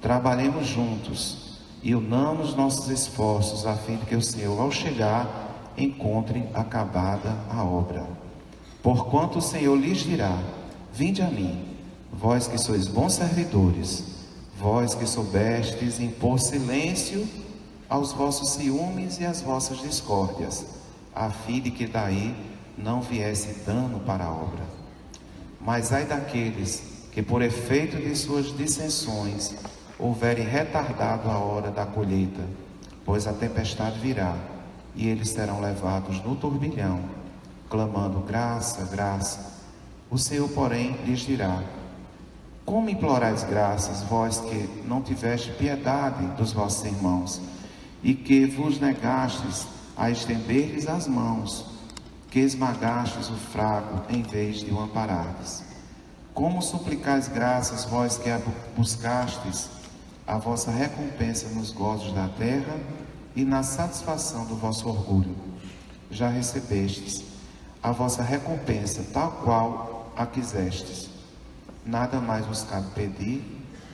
trabalhemos juntos e unamos nossos esforços a fim de que o Senhor, ao chegar, encontre acabada a obra. Porquanto o Senhor lhes dirá: vinde a mim, vós que sois bons servidores, vós que soubestes impor silêncio aos vossos ciúmes e às vossas discórdias, a fim de que daí não viesse dano para a obra. Mas ai daqueles que, por efeito de suas dissensões, houverem retardado a hora da colheita, pois a tempestade virá, e eles serão levados no turbilhão, clamando: graça, graça. O Senhor, porém, lhes dirá: como implorais graças, vós que não tiveste piedade dos vossos irmãos, e que vos negastes a estender-lhes as mãos, que esmagastes o fraco em vez de o amparardes? Como suplicais graças, vós que buscastes a vossa recompensa nos gozos da terra e na satisfação do vosso orgulho? Já recebestes a vossa recompensa, tal qual a quisestes. Nada mais vos cabe pedir,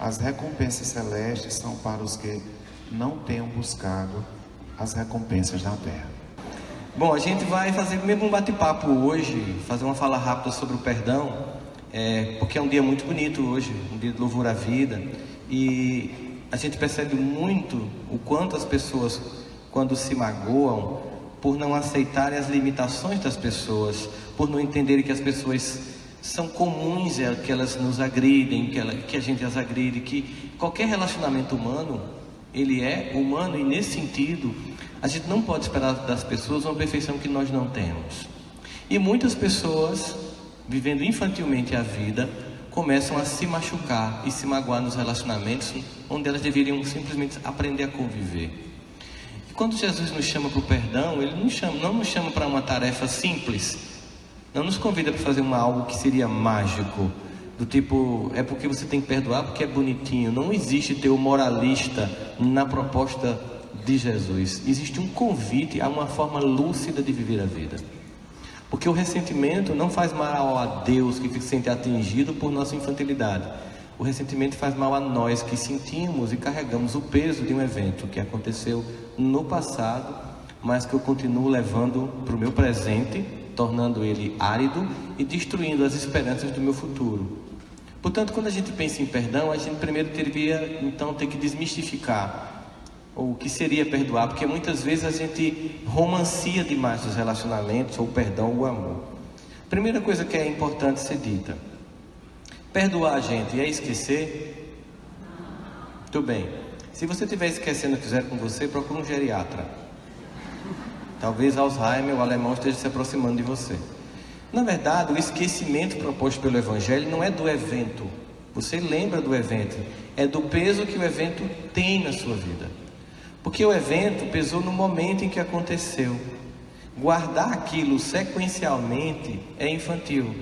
as recompensas celestes são para os que não tenham buscado as recompensas da terra. Bom, a gente vai fazer mesmo um bate-papo hoje, fazer uma fala rápida sobre o perdão, porque é um dia muito bonito hoje, um dia de louvor à vida, e a gente percebe muito o quanto as pessoas, quando se magoam, por não aceitarem as limitações das pessoas, por não entenderem que as pessoas são comuns, que elas nos agridem, que a gente as agride, que qualquer relacionamento humano, ele é humano, e nesse sentido, a gente não pode esperar das pessoas uma perfeição que nós não temos. E muitas pessoas, vivendo infantilmente a vida, começam a se machucar e se magoar nos relacionamentos, onde elas deveriam simplesmente aprender a conviver. E quando Jesus nos chama para o perdão, Ele não nos chama para uma tarefa simples, não nos convida para fazer algo que seria mágico, do tipo, é porque você tem que perdoar porque é bonitinho. Não existe ter o moralista na proposta de Jesus. Existe um convite a uma forma lúcida de viver a vida. Porque o ressentimento não faz mal a Deus que se sente atingido por nossa infantilidade. O ressentimento faz mal a nós que sentimos e carregamos o peso de um evento que aconteceu no passado, mas que eu continuo levando para o meu presente, tornando ele árido e destruindo as esperanças do meu futuro. Portanto, quando a gente pensa em perdão, a gente primeiro deveria então ter que desmistificar o que seria perdoar, porque muitas vezes a gente romancia demais os relacionamentos, ou o perdão, ou o amor. Primeira coisa que é importante ser dita: perdoar a gente é esquecer? Muito bem. Se você estiver esquecendo o que fizeram com você, procure um geriatra. Talvez Alzheimer, o alemão, esteja se aproximando de você. Na verdade, o esquecimento proposto pelo Evangelho não é do evento. Você lembra do evento, é do peso que o evento tem na sua vida. Porque o evento pesou no momento em que aconteceu. Guardar aquilo sequencialmente é infantil.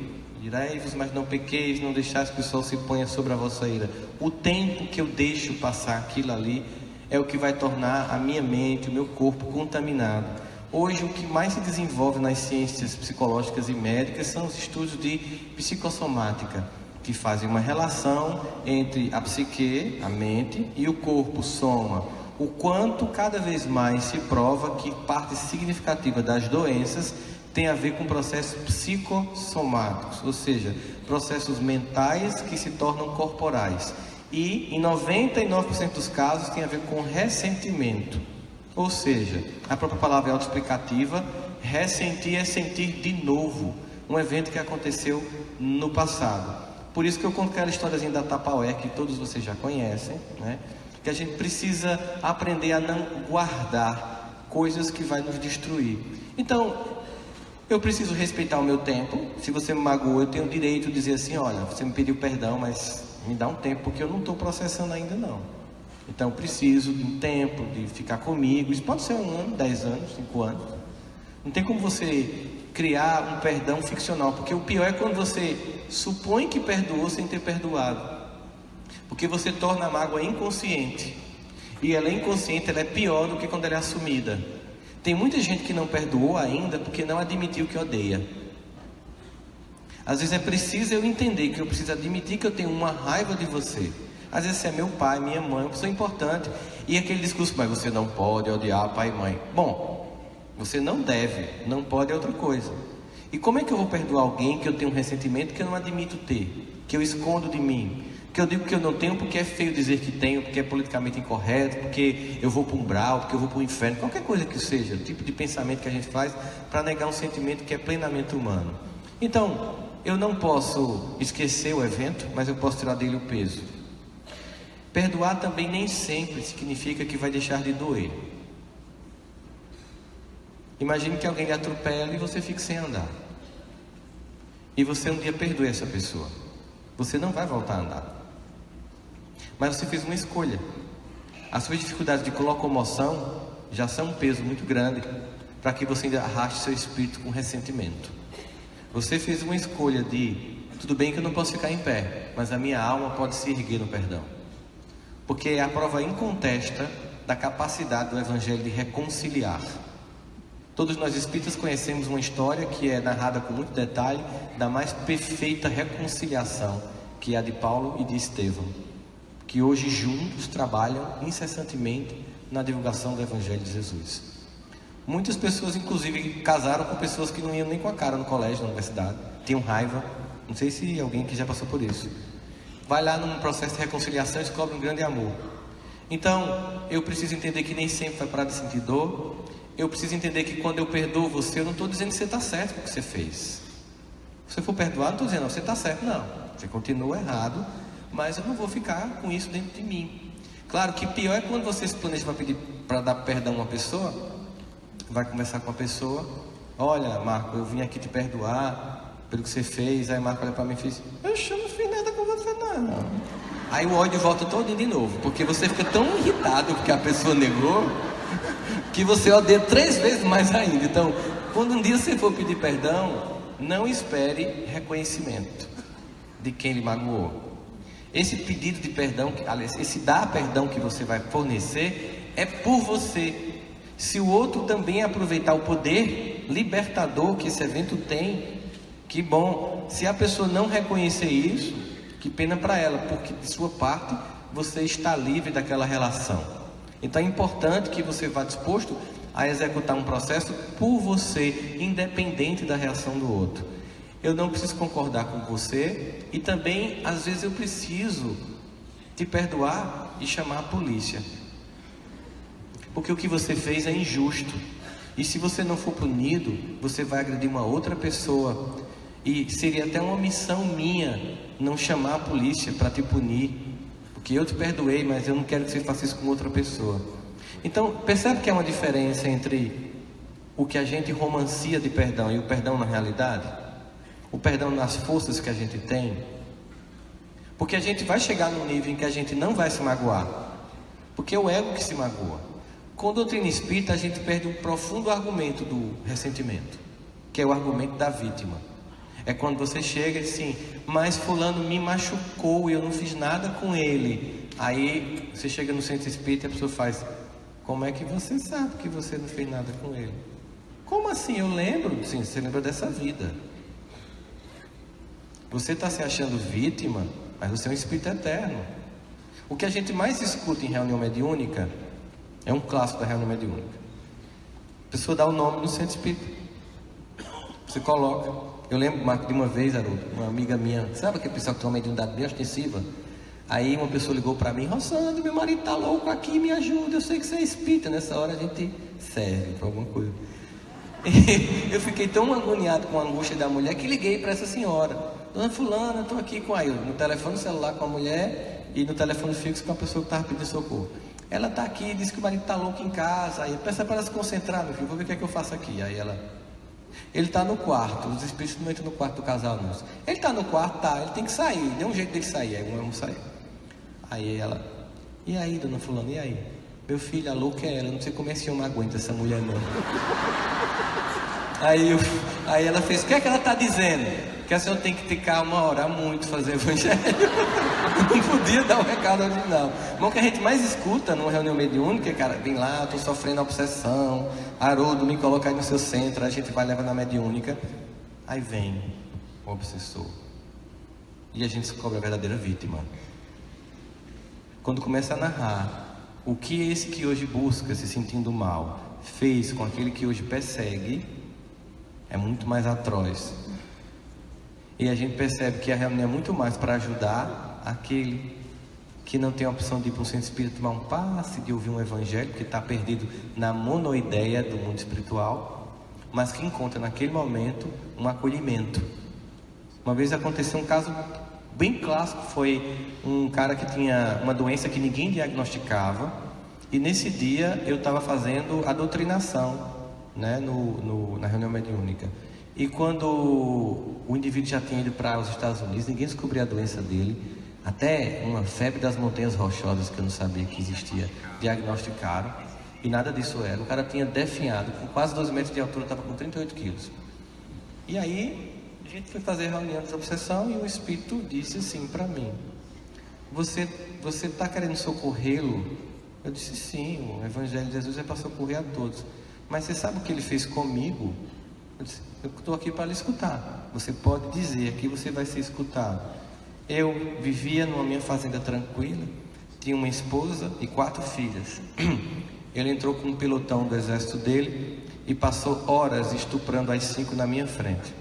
Irai-vos, mas não pequeis, não deixais que o sol se ponha sobre a vossa ira. O tempo que eu deixo passar aquilo ali é o que vai tornar a minha mente, o meu corpo contaminado. Hoje, o que mais se desenvolve nas ciências psicológicas e médicas são os estudos de psicossomática, que fazem uma relação entre a psique, a mente, e o corpo, soma. O quanto cada vez mais se prova que parte significativa das doenças tem a ver com processos psicossomáticos, ou seja, processos mentais que se tornam corporais. E em 99% dos casos tem a ver com ressentimento. Ou seja, a própria palavra é autoexplicativa. Ressentir é sentir de novo um evento que aconteceu no passado. Por isso que eu conto aquela historiazinha da Tupperware, que todos vocês já conhecem, né? Que a gente precisa aprender a não guardar coisas que vai nos destruir. Então, eu preciso respeitar o meu tempo. Se você me magoou, eu tenho o direito de dizer assim: olha, você me pediu perdão, mas me dá um tempo, porque eu não estou processando ainda não. Então eu preciso de um tempo, de ficar comigo. Isso pode ser 1 ano, 10 anos, 5 anos. Não tem como você criar um perdão ficcional, porque o pior é quando você supõe que perdoou sem ter perdoado, porque você torna a mágoa inconsciente, e ela é inconsciente, ela é pior do que quando ela é assumida. Tem muita gente que não perdoou ainda porque não admitiu que odeia. Às vezes é preciso eu entender que eu preciso admitir que eu tenho uma raiva de você, Às vezes você é meu pai, minha mãe, uma pessoa importante. E aquele discurso, mas você não pode odiar pai e mãe. Bom, você não deve, não pode é outra coisa. E como é que eu vou perdoar alguém que eu tenho um ressentimento que eu não admito ter? Que eu escondo de mim? Que eu digo que eu não tenho porque é feio dizer que tenho, porque é politicamente incorreto, porque eu vou para um umbral, porque eu vou para o inferno, qualquer coisa que seja, o tipo de pensamento que a gente faz para negar um sentimento que é plenamente humano. Então, eu não posso esquecer o evento, mas eu posso tirar dele o peso. Perdoar também nem sempre significa que vai deixar de doer. Imagine que alguém lhe atropela e você fique sem andar. E você um dia perdoe essa pessoa. Você não vai voltar a andar. Mas você fez uma escolha. As suas dificuldades de locomoção já são um peso muito grande para que você ainda arraste seu espírito com ressentimento. Você fez uma escolha de, tudo bem que eu não posso ficar em pé, mas a minha alma pode se erguer no perdão. Porque é a prova incontesta da capacidade do Evangelho de reconciliar. Todos nós espíritas conhecemos uma história que é narrada com muito detalhe da mais perfeita reconciliação, que é a de Paulo e de Estevão, que hoje juntos trabalham incessantemente na divulgação do Evangelho de Jesus. Muitas pessoas inclusive casaram com pessoas que não iam nem com a cara no colégio, na universidade, tinham raiva. Não sei se alguém que já passou por isso. Vai lá num processo de reconciliação e descobre um grande amor. Então, eu preciso entender que nem sempre vai parar de sentir dor. Eu preciso entender que quando eu perdoo você, eu não estou dizendo que você está certo com o que você fez. Se você for perdoar, não estou dizendo, não, você está certo, não. Você continua errado, mas eu não vou ficar com isso dentro de mim. Claro que pior é quando você se planeja para pedir para dar perdão a uma pessoa, vai conversar com a pessoa, olha, Marco, eu vim aqui te perdoar pelo que você fez. Aí Marco olha para mim e fez, eu não fiz nada com você não. Aí o ódio volta todo de novo, porque você fica tão irritado porque a pessoa negou, que você odeia 3 vezes mais ainda. Então, quando um dia você for pedir perdão, não espere reconhecimento de quem lhe magoou. Esse pedido de perdão, aliás, esse dar perdão que você vai fornecer, é por você. Se o outro também aproveitar o poder libertador que esse evento tem, que bom. Se a pessoa não reconhecer isso, que pena para ela, porque de sua parte você está livre daquela relação. Então é importante que você vá disposto a executar um processo por você, independente da reação do outro. Eu não preciso concordar com você e também, às vezes, eu preciso te perdoar e chamar a polícia. Porque o que você fez é injusto. E se você não for punido, você vai agredir uma outra pessoa. E seria até uma missão minha não chamar a polícia para te punir. Porque eu te perdoei, mas eu não quero que você faça isso com outra pessoa. Então, percebe que há uma diferença entre o que a gente romancia de perdão e o perdão na realidade? O perdão nas forças que a gente tem. Porque a gente vai chegar num nível em que a gente não vai se magoar. Porque é o ego que se magoa. Com a doutrina espírita, a gente perde um profundo argumento do ressentimento, que é o argumento da vítima. É quando você chega e diz assim, mas fulano me machucou e eu não fiz nada com ele. Aí você chega no centro espírita e a pessoa faz, como é que você sabe que você não fez nada com ele? Como assim? Eu lembro. Sim, você lembra dessa vida. Você está se achando vítima, mas você é um espírito eterno. O que a gente mais escuta em reunião mediúnica é um clássico da reunião mediúnica. A pessoa dá o nome no centro espírita. Você coloca. Eu lembro, Marco, de uma vez, Haroldo, uma amiga minha, sabe aquele pessoal que tem uma mediunidade bem ostensiva? Aí uma pessoa ligou para mim, Rossandro, meu marido está louco aqui, me ajuda, eu sei que você é espírita. Nessa hora a gente serve para alguma coisa. E eu fiquei tão agoniado com a angústia da mulher que liguei para essa senhora. Dona fulana, eu estou aqui com a eu, no telefone celular com a mulher e no telefone fixo com a pessoa que estava pedindo socorro. Ela está aqui, disse que o marido está louco em casa. Aí peça para ela se concentrar, meu filho, vou ver o que é que eu faço aqui. Aí ela, ele está no quarto, os espíritos não entram no quarto do casal, não. Ele está no quarto, tá, ele tem que sair, dê um jeito dele sair. Aí vamos sair. Aí ela, e aí, dona fulana, e aí? Meu filho, a louca é ela, não sei como é que eu não aguento essa mulher não. Aí ela fez, o que é que ela está dizendo? Que a senhora tem que ter calma, orar muito, fazer evangelho. Não podia dar o recado original. Mas o que a gente mais escuta numa reunião mediúnica, cara, vem lá, estou sofrendo obsessão, Haroldo, me coloca aí no seu centro, a gente vai levar na mediúnica. Aí vem o obsessor. E a gente descobre a verdadeira vítima. quando começa a narrar o que esse que hoje busca, se sentindo mal, fez com aquele que hoje persegue, é muito mais atroz. E a gente percebe que a reunião é muito mais para ajudar aquele que não tem a opção de ir para um centro espírita tomar um passe, de ouvir um evangelho, que está perdido na monoideia do mundo espiritual, mas que encontra naquele momento um acolhimento. Uma vez aconteceu um caso bem clássico, foi um cara que tinha uma doença que ninguém diagnosticava, e nesse dia eu estava fazendo a doutrinação, né, na reunião mediúnica. E quando o indivíduo já tinha ido para os Estados Unidos, ninguém descobriu a doença dele, até uma febre das montanhas rochosas que eu não sabia que existia, diagnosticaram, e nada disso era. O cara tinha definhado, com quase 12 metros de altura, estava com 38 quilos. E aí a gente foi fazer a reunião de obsessão e o Espírito disse assim para mim: você está querendo socorrê-lo? Eu disse: sim, o Evangelho de Jesus é para socorrer a todos. Mas você sabe o que ele fez comigo? Eu disse: eu estou aqui para lhe escutar. Você pode dizer, aqui você vai ser escutado. Eu vivia numa minha fazenda tranquila, tinha uma esposa e 4 filhas. Ele entrou com um pelotão do exército dele e passou horas estuprando as 5 na minha frente.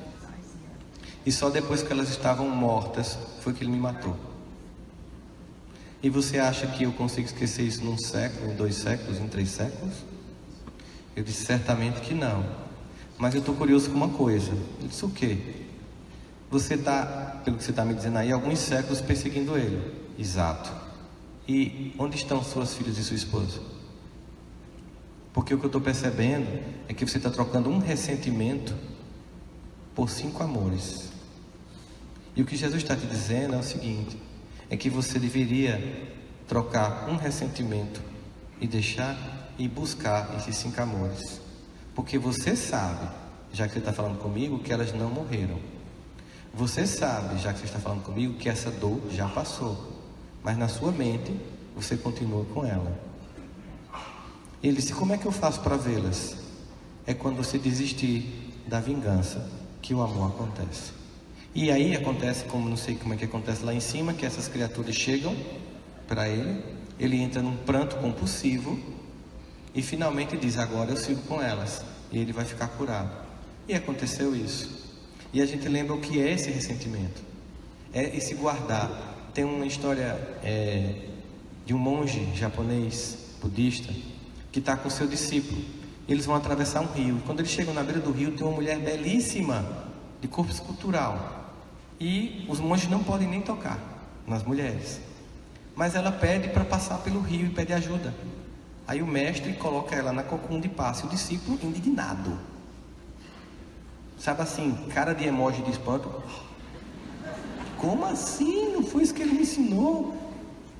E só depois que elas estavam mortas foi que ele me matou. E você acha que eu consigo esquecer isso num século, em 2 séculos, em 3 séculos? Eu disse: certamente que não. Mas eu estou curioso com uma coisa. Ele disse: o quê? Você está, pelo que você está me dizendo aí, alguns séculos perseguindo ele. Exato. E onde estão suas filhas e sua esposa? Porque o que eu estou percebendo é que você está trocando um ressentimento por 5 amores. E o que Jesus está te dizendo é o seguinte: é que você deveria trocar um ressentimento e deixar e buscar esses 5 amores. Porque você sabe, já que você está falando comigo, que elas não morreram. Você sabe, já que você está falando comigo, que essa dor já passou. Mas na sua mente, você continua com ela. Ele disse: como é que eu faço para vê-las? É quando você desistir da vingança que o amor acontece. E aí acontece, como não sei como é que acontece lá em cima, que essas criaturas chegam para ele, ele entra num pranto compulsivo e finalmente diz: agora eu sigo com elas, e ele vai ficar curado. E aconteceu isso. E a gente lembra o que é esse ressentimento, é esse guardar. Tem uma história de um monge japonês, budista, que está com seu discípulo. Eles vão atravessar um rio, e quando eles chegam na beira do rio, tem uma mulher belíssima, de corpo escultural, e os monges não podem nem tocar nas mulheres, mas ela pede para passar pelo rio e pede ajuda. Aí o mestre coloca ela na cocum de passe, o discípulo indignado, sabe assim, cara de emoji de espanto. Como assim? Não foi isso que ele me ensinou?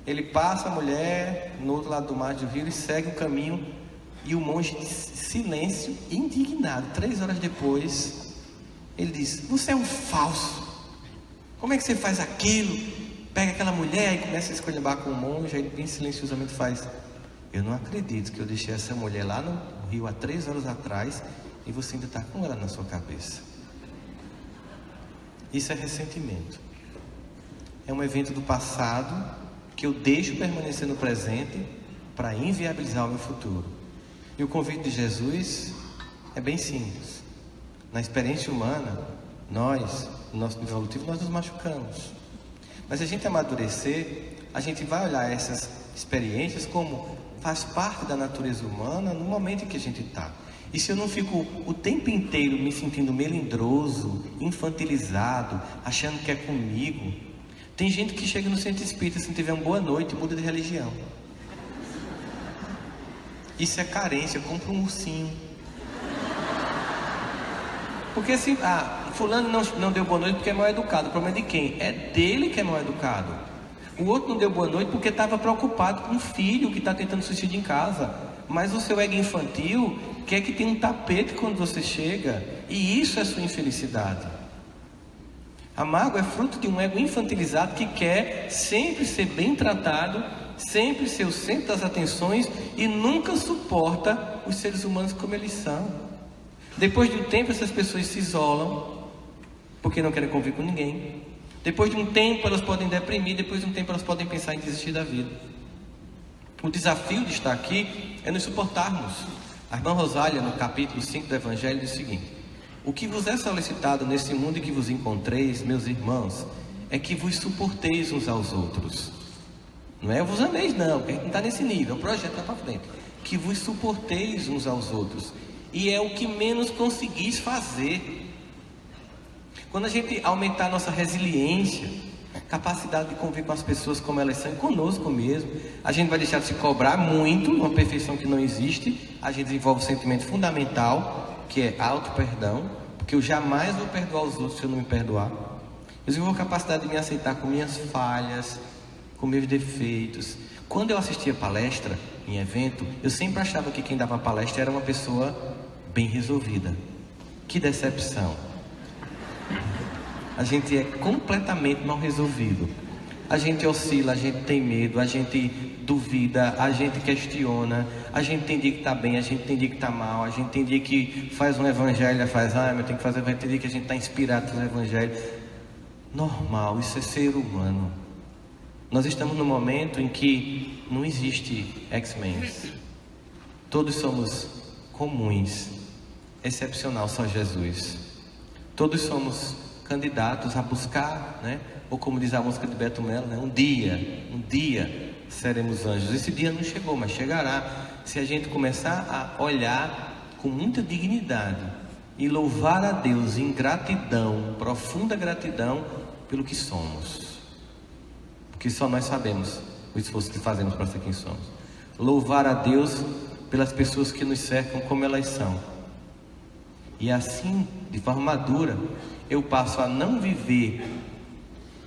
Ele passa a mulher no outro lado do mar de rio e segue o caminho, e o monge de silêncio, indignado. 3 horas depois ele diz: você é um falso, como é que você faz aquilo? Pega aquela mulher e começa a esculhambar com o monge. Aí ele bem silenciosamente faz: eu não acredito que eu deixei essa mulher lá no rio há 3 horas atrás e você ainda está com ela na sua cabeça. Isso é ressentimento. É um evento do passado que eu deixo permanecer no presente para inviabilizar o meu futuro. E o convite de Jesus é bem simples. Na experiência humana, nós, no nosso nível evolutivo, nós nos machucamos. Mas se a gente amadurecer, a gente vai olhar essas experiências como faz parte da natureza humana no momento em que a gente está. E se eu não fico o tempo inteiro me sentindo melindroso, infantilizado, achando que é comigo. Tem gente que chega no centro espírita, se não tiver uma boa noite, muda de religião. Isso é carência, compra um ursinho. Porque assim, fulano não deu boa noite porque é mal educado. O problema é de quem? É dele que é mal educado. O outro não deu boa noite porque estava preocupado com o filho que está tentando suicídio em casa. Mas o seu ego infantil quer que tenha um tapete quando você chega. E isso é sua infelicidade. A mágoa é fruto de um ego infantilizado que quer sempre ser bem tratado, sempre ser o centro das atenções e nunca suporta os seres humanos como eles são. Depois de um tempo, essas pessoas se isolam porque não querem conviver com ninguém. Depois de um tempo, elas podem deprimir. Depois de um tempo, elas podem pensar em desistir da vida. O desafio de estar aqui é nos suportarmos. A irmã Rosália, no capítulo 5 do Evangelho, diz o seguinte: o que vos é solicitado nesse mundo em que vos encontreis, meus irmãos, é que vos suporteis uns aos outros. Não é vos ameis não, porque a gente não está nesse nível, é um projeto lá para frente. Que vos suporteis uns aos outros. E é o que menos conseguis fazer. Quando a gente aumentar a nossa resiliência, capacidade de conviver com as pessoas como elas são, conosco mesmo, a gente vai deixar de se cobrar muito, uma perfeição que não existe. A gente desenvolve um sentimento fundamental, que é auto-perdão, porque eu jamais vou perdoar os outros se eu não me perdoar. Eu desenvolvo a capacidade de me aceitar com minhas falhas, com meus defeitos. Quando eu assistia palestra em evento, eu sempre achava que quem dava palestra era uma pessoa bem resolvida. Que decepção! A gente é completamente mal resolvido. A gente oscila, a gente tem medo, a gente duvida, a gente questiona, a gente tem dia que está bem, a gente tem dia que está mal, a gente tem dia que faz um evangelho, faz, eu tenho que fazer, tem dia que a gente está inspirado para fazer evangelho. Normal, isso é ser humano. Nós estamos num momento em que não existe X-Men. Todos somos comuns, excepcional só Jesus. Todos somos candidatos a buscar, ou como diz a música de Beto Mello, um dia seremos anjos. Esse dia não chegou, mas chegará, se a gente começar a olhar com muita dignidade e louvar a Deus em gratidão, profunda gratidão pelo que somos, porque só nós sabemos o esforço que fazemos para ser quem somos. Louvar a Deus pelas pessoas que nos cercam como elas são, e assim, de forma madura, eu passo a não viver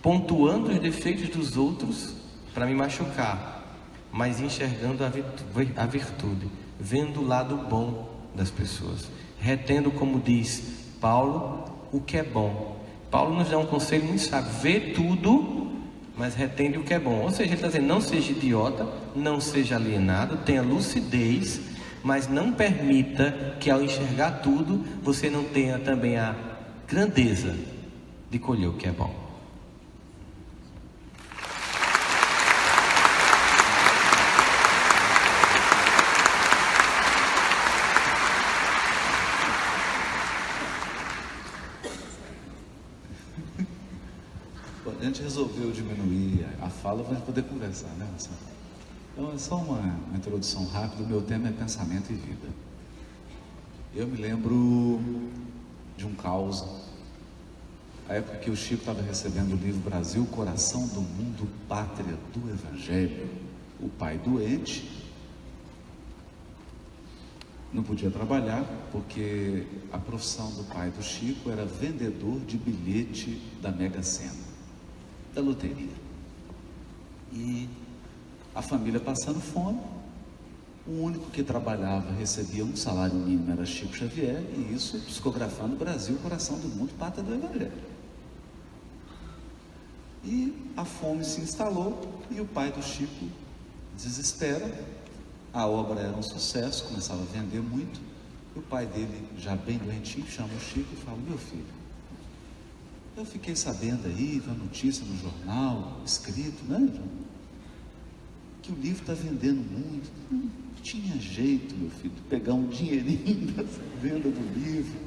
pontuando os defeitos dos outros para me machucar, mas enxergando a virtude, vendo o lado bom das pessoas, retendo, como diz Paulo, o que é bom. Paulo nos dá um conselho muito sábio: vê tudo, mas retende o que é bom. Ou seja, ele está dizendo: não seja idiota, não seja alienado, tenha lucidez, mas não permita que ao enxergar tudo, você não tenha também a grandeza de colher o que é bom. A gente resolveu diminuir a fala para a gente poder conversar, né? Então é só uma introdução rápida. O meu tema é pensamento e vida. Eu me lembro de um caos, a época que o Chico estava recebendo o livro Brasil, Coração do Mundo, Pátria do Evangelho. O pai doente, não podia trabalhar, porque a profissão do pai do Chico era vendedor de bilhete da Mega Sena, da loteria. E a família passando fome, o único que trabalhava, recebia um salário mínimo, era Chico Xavier, e isso psicografando Brasil, Coração do Mundo, Pátria do Evangelho. E a fome se instalou, e o pai do Chico desespera. A obra era um sucesso, começava a vender muito, e o pai dele, já bem doentinho, chama o Chico e fala: meu filho, eu fiquei sabendo aí, uma notícia no jornal, escrito, que o livro está vendendo muito. Não tinha jeito, meu filho, de pegar um dinheirinho dessa venda do livro.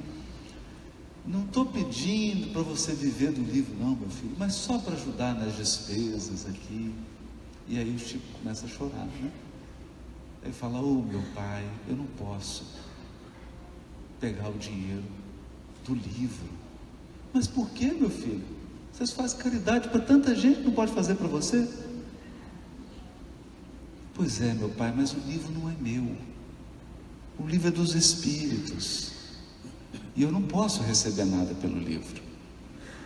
Não estou pedindo para você viver do livro não, meu filho, mas só para ajudar nas despesas aqui. E aí o Chico começa a chorar, Ele fala: meu pai, eu não posso pegar o dinheiro do livro. Mas por que, meu filho? Vocês fazem caridade para tanta gente, não pode fazer para você? Pois é, meu pai, mas o livro não é meu. O livro é dos espíritos. E eu não posso receber nada pelo livro.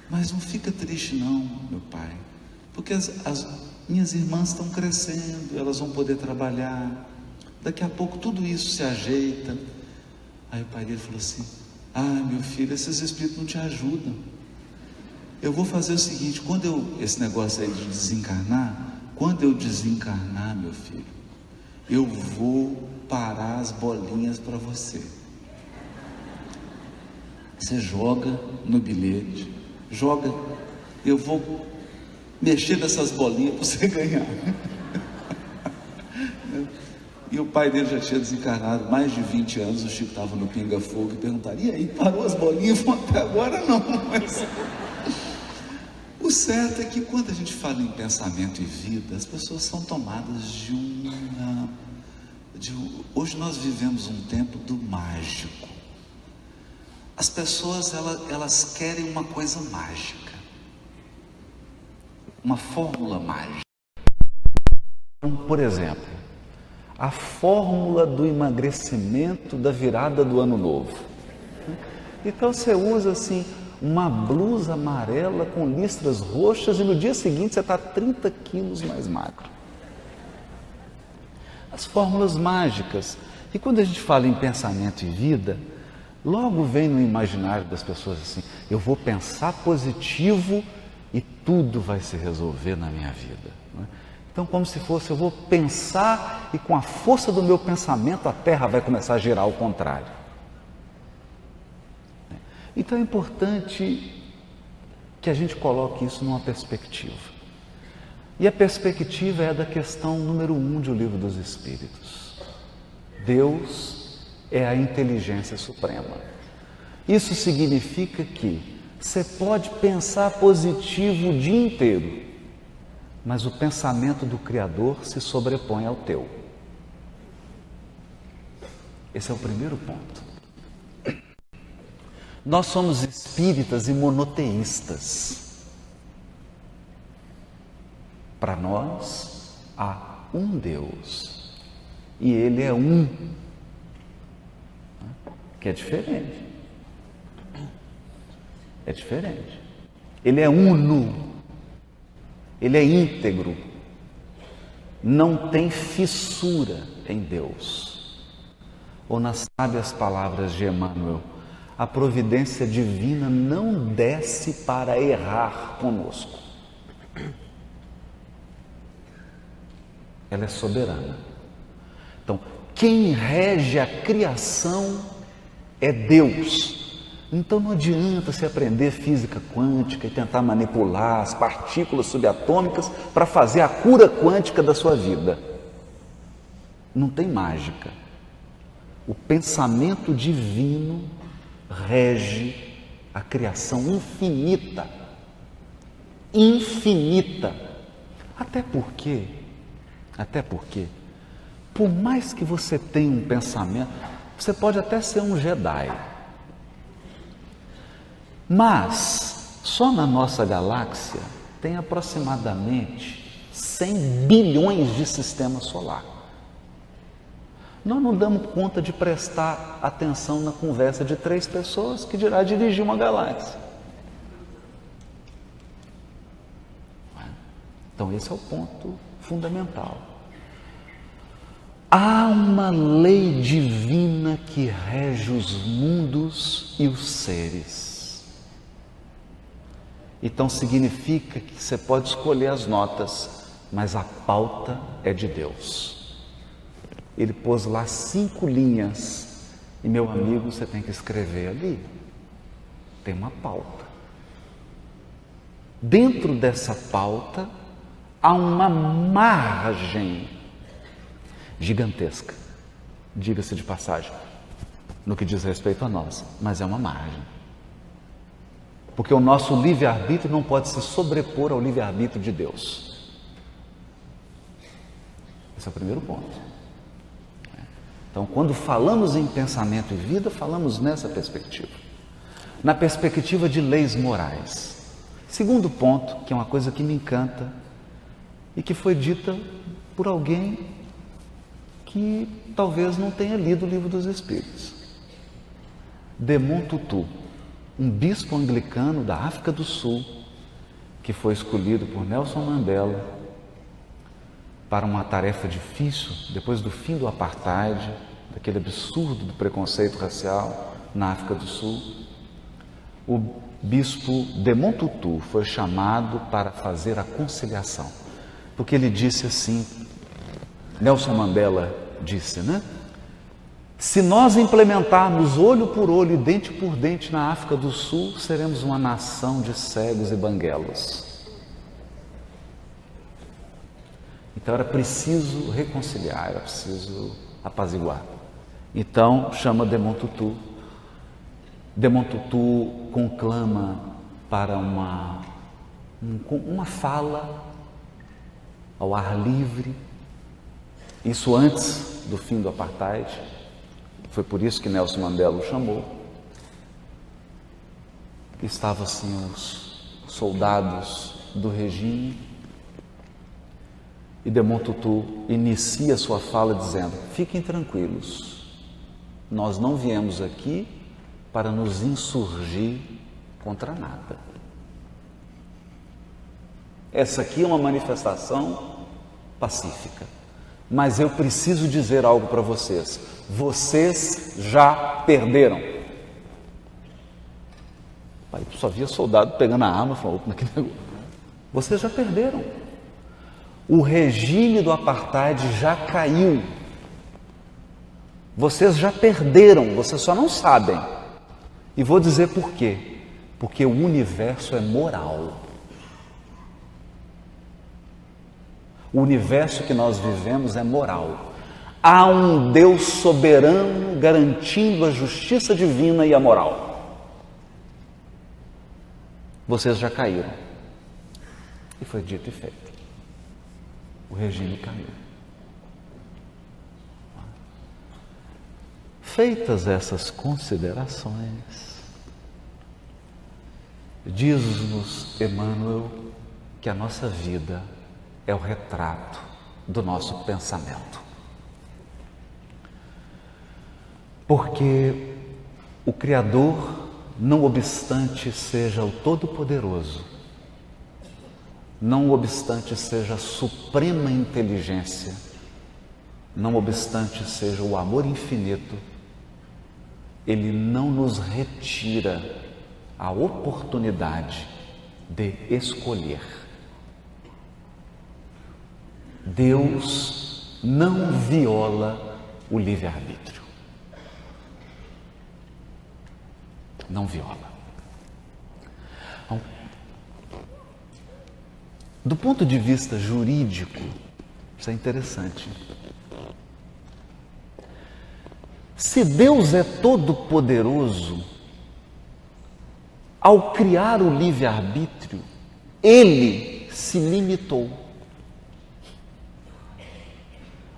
Mas não fica triste não, meu pai, porque as minhas irmãs estão crescendo, elas vão poder trabalhar. Daqui a pouco tudo isso se ajeita. Aí o pai dele falou assim: meu filho, esses espíritos não te ajudam. Eu vou fazer o seguinte: esse negócio aí de desencarnar, quando eu desencarnar, meu filho, eu vou parar as bolinhas para você. Você joga no bilhete, eu vou mexer nessas bolinhas para você ganhar. E o pai dele já tinha desencarnado, mais de 20 anos, o Chico estava no pinga-fogo e perguntaria, e aí, parou as bolinhas? Até agora não, mas... O certo é que quando a gente fala em pensamento e vida, as pessoas são tomadas hoje nós vivemos um tempo do mágico. As pessoas, elas querem uma coisa mágica, uma fórmula mágica. Por exemplo, a fórmula do emagrecimento da virada do ano novo. Então você usa assim uma blusa amarela com listras roxas e no dia seguinte você está 30 quilos mais magro. As fórmulas mágicas. E quando a gente fala em pensamento e vida, logo vem no imaginário das pessoas assim, eu vou pensar positivo e tudo vai se resolver na minha vida. Não é? Então, como se fosse, eu vou pensar e com a força do meu pensamento a Terra vai começar a girar ao contrário. Então é importante que a gente coloque isso numa perspectiva. E a perspectiva é da questão número 1 de O Livro dos Espíritos. Deus é a inteligência suprema. Isso significa que você pode pensar positivo o dia inteiro, mas o pensamento do Criador se sobrepõe ao teu. Esse é o primeiro ponto. Nós somos espíritas e monoteístas. Para nós, há um Deus. E Ele é um. Que é diferente. É diferente. Ele é uno. Ele é íntegro. Não tem fissura em Deus. Ou nas sábias palavras de Emmanuel, a providência divina não desce para errar conosco. Ela é soberana. Então, quem rege a criação é Deus. Então não adianta você aprender física quântica e tentar manipular as partículas subatômicas para fazer a cura quântica da sua vida. Não tem mágica. O pensamento divino rege a criação infinita. Infinita. Até porque, por mais que você tenha um pensamento, você pode até ser um Jedi. Mas, só na nossa galáxia, tem aproximadamente 100 bilhões de sistemas solares. Nós não damos conta de prestar atenção na conversa de 3 pessoas, que dirá dirigir uma galáxia. Então esse é o ponto fundamental. Há uma lei divina que rege os mundos e os seres. Então significa que você pode escolher as notas, mas a pauta é de Deus. Ele pôs lá 5 linhas e, meu amigo, você tem que escrever ali. Tem uma pauta. Dentro dessa pauta há uma margem gigantesca, diga-se de passagem, no que diz respeito a nós, mas é uma margem. Porque o nosso livre-arbítrio não pode se sobrepor ao livre-arbítrio de Deus. Esse é o primeiro ponto. Então, quando falamos em pensamento e vida, falamos nessa perspectiva. Na perspectiva de leis morais. Segundo ponto, que é uma coisa que me encanta e que foi dita por alguém que talvez não tenha lido o Livro dos Espíritos. Desmond Tutu, um bispo anglicano da África do Sul, que foi escolhido por Nelson Mandela para uma tarefa difícil, depois do fim do apartheid, daquele absurdo do preconceito racial na África do Sul. O bispo Desmond Tutu foi chamado para fazer a conciliação, porque ele disse assim, Nelson Mandela disse, né? Se nós implementarmos olho por olho e dente por dente na África do Sul, seremos uma nação de cegos e banguelos. Então Então era preciso reconciliar, era preciso apaziguar. Então chama Desmond Tutu. Desmond Tutu conclama para uma fala ao ar livre, isso antes do fim do apartheid, foi por isso que Nelson Mandela o chamou. Estavam assim os soldados do regime e Desmond Tutu inicia sua fala dizendo: fiquem tranquilos, nós não viemos aqui para nos insurgir contra nada. Essa aqui é uma manifestação pacífica, mas eu preciso dizer algo para vocês: vocês já perderam. Aí só via soldado pegando a arma e falando: vocês já perderam. O regime do apartheid já caiu. Vocês já perderam, vocês só não sabem. E vou dizer por quê. Porque o universo é moral. O universo que nós vivemos é moral. Há um Deus soberano garantindo a justiça divina e a moral. Vocês já caíram. E foi dito e feito. O regime caiu. Feitas essas considerações, diz-nos Emmanuel que a nossa vida é o retrato do nosso pensamento. Porque o Criador, não obstante seja o Todo-Poderoso, não obstante seja a suprema inteligência, não obstante seja o amor infinito, Ele não nos retira a oportunidade de escolher. Deus não viola o livre-arbítrio. Não viola. Então, do ponto de vista jurídico, isso é interessante. Se Deus é todo-poderoso, ao criar o livre-arbítrio, Ele se limitou.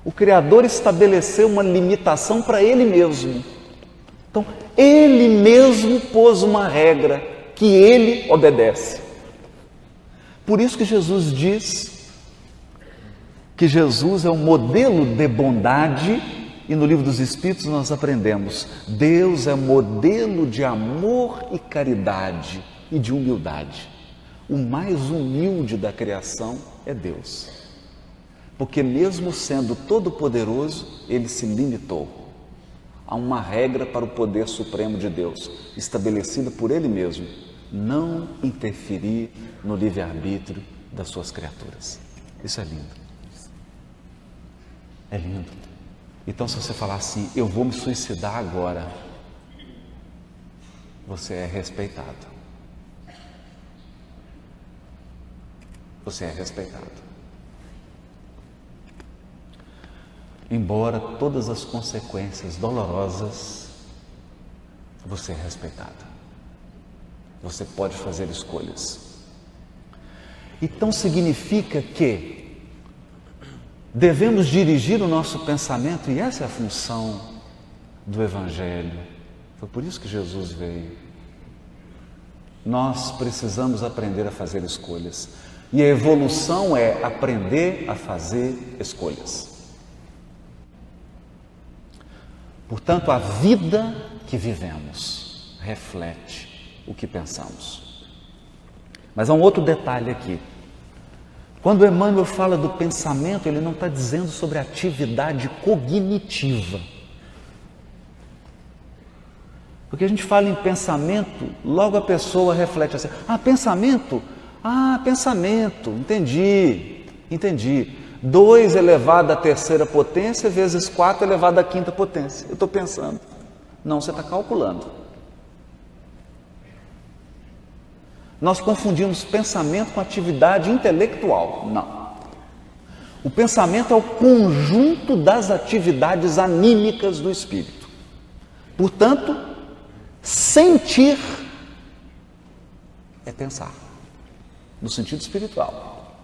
O Criador estabeleceu uma limitação para Ele mesmo. Então, Ele mesmo pôs uma regra que Ele obedece. Por isso que Jesus diz que Jesus é um modelo de bondade, e no Livro dos Espíritos nós aprendemos: Deus é modelo de amor e caridade e de humildade. O mais humilde da criação é Deus. Porque mesmo sendo todo-poderoso, Ele se limitou a uma regra para o poder supremo de Deus, estabelecida por Ele mesmo: não interferir no livre-arbítrio das suas criaturas. Isso é lindo. É lindo. Então, se você falar assim: eu vou me suicidar agora, você é respeitado. Você é respeitado. Embora todas as consequências dolorosas, você é respeitado. Você pode fazer escolhas. Então significa que devemos dirigir o nosso pensamento, e essa é a função do Evangelho. Foi por isso que Jesus veio. Nós precisamos aprender a fazer escolhas. E a evolução é aprender a fazer escolhas. Portanto, a vida que vivemos reflete o que pensamos. Mas há um outro detalhe aqui. Quando Emmanuel fala do pensamento, ele não está dizendo sobre atividade cognitiva. Porque a gente fala em pensamento, logo a pessoa reflete assim: pensamento? Pensamento, entendi. 2 elevado à terceira potência vezes 4 elevado à quinta potência. Eu estou pensando. Não, você está calculando. Nós confundimos pensamento com atividade intelectual. Não. O pensamento é o conjunto das atividades anímicas do espírito. Portanto, sentir é pensar, no sentido espiritual.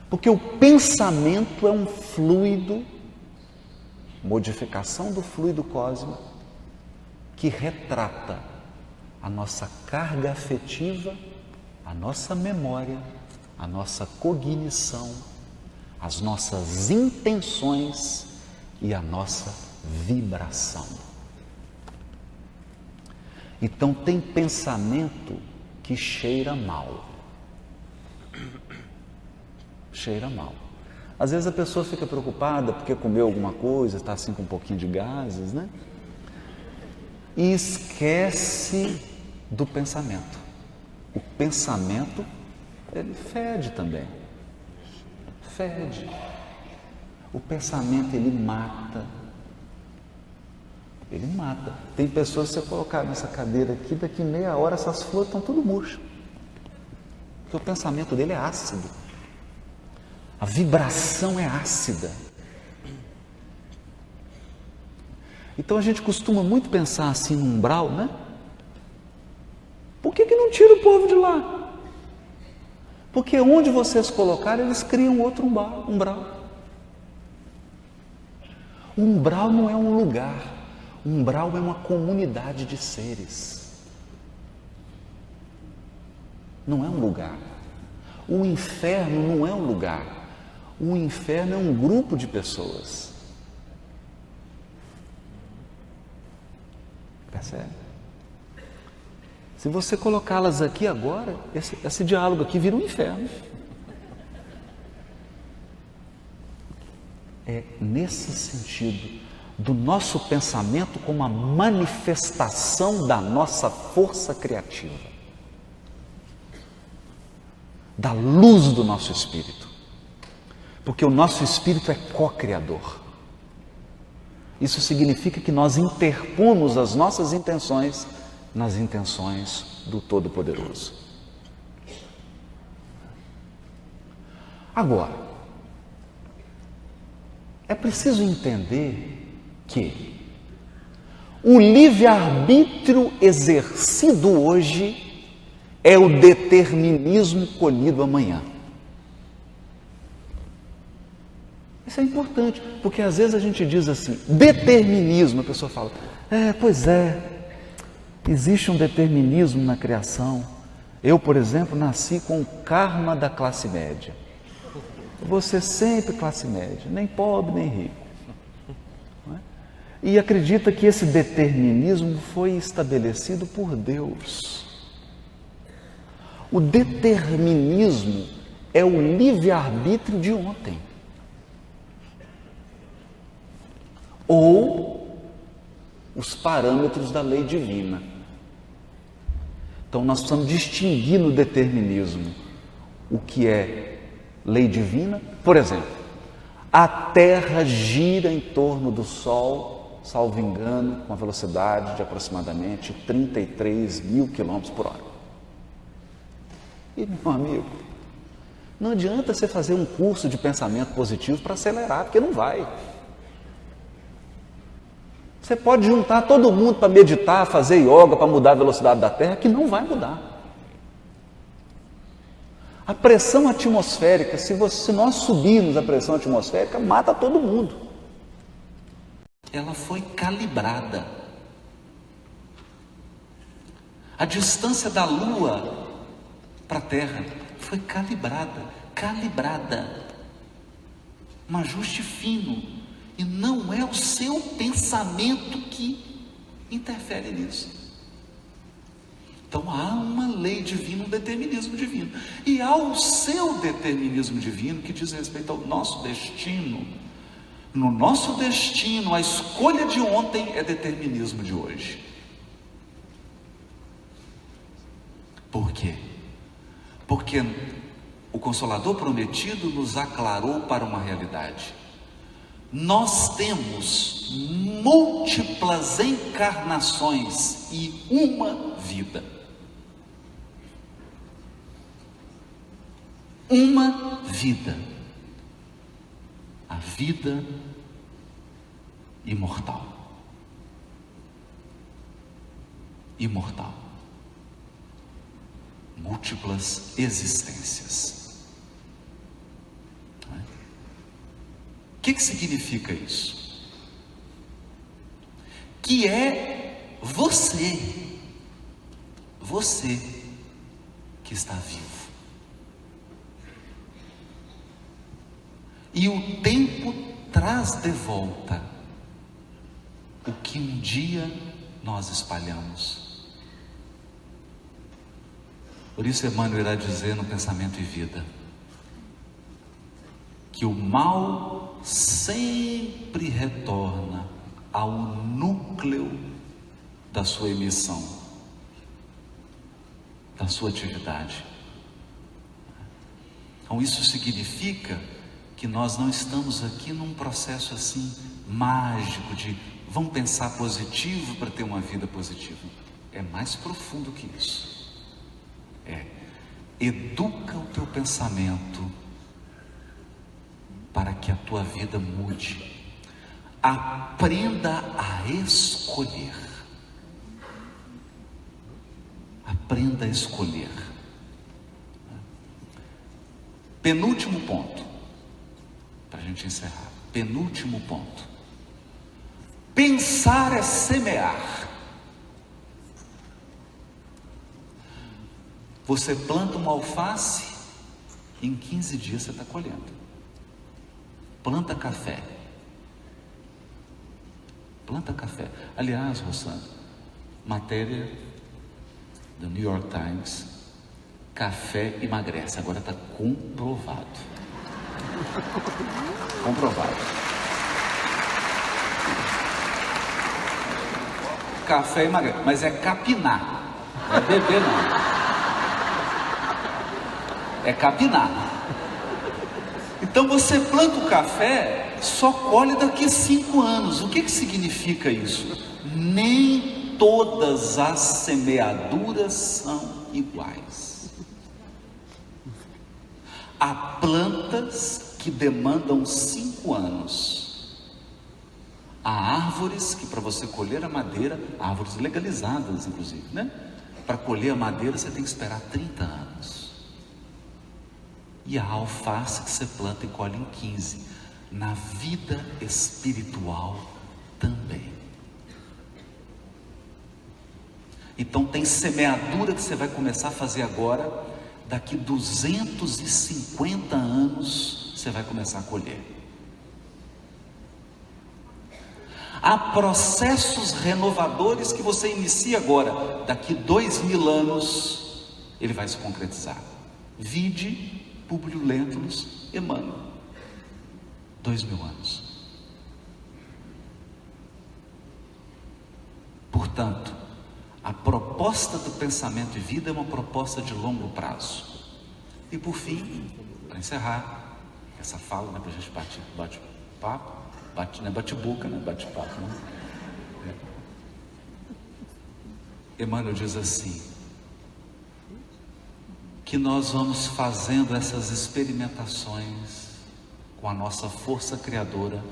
Porque o pensamento é um fluido, modificação do fluido cósmico, que retrata a nossa carga afetiva, a nossa memória, a nossa cognição, as nossas intenções e a nossa vibração. Então tem pensamento que cheira mal. Cheira mal. Às vezes a pessoa fica preocupada porque comeu alguma coisa, está assim com um pouquinho de gases, né? E esquece do pensamento. O pensamento, ele fede também. Fede. O pensamento, ele mata. Ele mata. Tem pessoas que você colocar nessa cadeira aqui, daqui meia hora essas flores estão tudo murchas. Porque o pensamento dele é ácido. A vibração é ácida. Então a gente costuma muito pensar assim no umbral, né? Por que não tira o povo de lá? Porque onde vocês colocarem, eles criam outro umbral. O umbral não é um lugar. O umbral é uma comunidade de seres. Não é um lugar. O inferno não é um lugar. O inferno é um grupo de pessoas. Percebe? Se você colocá-las aqui agora, esse diálogo aqui vira um inferno. É nesse sentido do nosso pensamento como a manifestação da nossa força criativa, da luz do nosso espírito, porque o nosso espírito é co-criador. Isso significa que nós interpomos as nossas intenções nas intenções do Todo-Poderoso. Agora, é preciso entender que o livre-arbítrio exercido hoje é o determinismo colhido amanhã. Isso é importante, porque às vezes a gente diz assim, determinismo, a pessoa fala, pois é, existe um determinismo na criação. Eu, por exemplo, nasci com o karma da classe média. Você sempre classe média, nem pobre nem rico. Não é? E acredita que esse determinismo foi estabelecido por Deus. O determinismo é o livre-arbítrio de ontem. Ou os parâmetros da lei divina. Então nós precisamos distinguir no determinismo o que é lei divina. Por exemplo, a Terra gira em torno do Sol, salvo engano, com a velocidade de aproximadamente 33 mil quilômetros por hora. E, meu amigo, não adianta você fazer um curso de pensamento positivo para acelerar, porque não vai. Você pode juntar todo mundo para meditar, fazer yoga, para mudar a velocidade da Terra, que não vai mudar. A pressão atmosférica, se nós subirmos a pressão atmosférica, mata todo mundo. Ela foi calibrada. A distância da Lua para a Terra foi calibrada. Um ajuste fino. E não é o seu pensamento que interfere nisso. Então há uma lei divina, um determinismo divino. E há o seu determinismo divino que diz respeito ao nosso destino. No nosso destino, a escolha de ontem é determinismo de hoje. Por quê? Porque o Consolador prometido nos aclarou para uma realidade. Nós temos múltiplas encarnações e uma vida. Uma vida. vida imortal. Imortal. Múltiplas existências. O que significa isso? Que é você que está vivo. E o tempo traz de volta o que um dia nós espalhamos. Por isso Emmanuel irá dizer no Pensamento e Vida que o mal sempre retorna ao núcleo da sua emissão, da sua atividade. Então isso significa que nós não estamos aqui num processo assim mágico de vamos pensar positivo para ter uma vida positiva. É mais profundo que isso. Educa o teu pensamento para que a tua vida mude. Aprenda a escolher. Aprenda a escolher. Penúltimo ponto, para a gente encerrar. Penúltimo ponto. Pensar é semear. Você planta uma alface, em 15 dias você está colhendo. Planta café. Planta café. Aliás, Rosana, matéria do New York Times, café emagrece. Agora está comprovado. Comprovado. Café emagrece, mas é capinar, não é beber não. É capinar. Então você planta o café, só colhe daqui a 5 anos. O que significa isso? Nem todas as semeaduras são iguais. Há plantas que demandam 5 anos. Há árvores que para você colher a madeira, árvores legalizadas inclusive, né? Para colher a madeira você tem que esperar 30 anos. E a alface que você planta e colhe em 15. Na vida espiritual também. Então tem semeadura que você vai começar a fazer agora. Daqui 250 anos você vai começar a colher. Há processos renovadores que você inicia agora. Daqui 2000 anos ele vai se concretizar. Vide Públio Lentulus, Emmanuel, 2000 anos. Portanto, a proposta do Pensamento e Vida é uma proposta de longo prazo. E por fim, para encerrar essa fala, né, para a gente bate-papo, não é bate-boca, né, bate-papo, né? Emmanuel diz assim, que nós vamos fazendo essas experimentações com a nossa força criadora,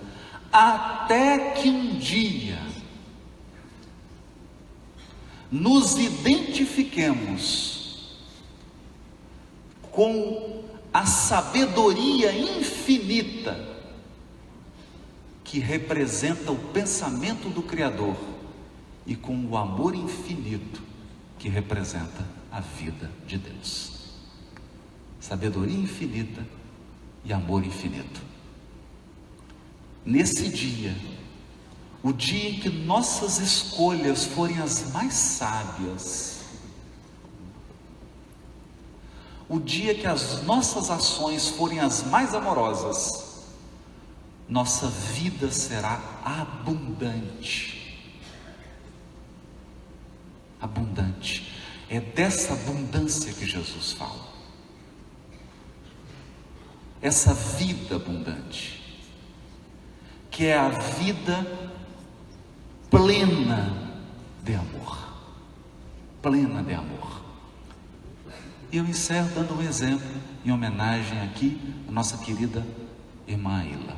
até que um dia nos identifiquemos com a sabedoria infinita que representa o pensamento do Criador e com o amor infinito que representa a vida de Deus. Sabedoria infinita e amor infinito. Nesse dia, o dia em que nossas escolhas forem as mais sábias, o dia que as nossas ações forem as mais amorosas, nossa vida será abundante. Abundante. É dessa abundância que Jesus fala. Essa vida abundante, que é a vida plena de amor. Plena de amor. E eu encerro dando um exemplo, em homenagem aqui à nossa querida irmã Aila.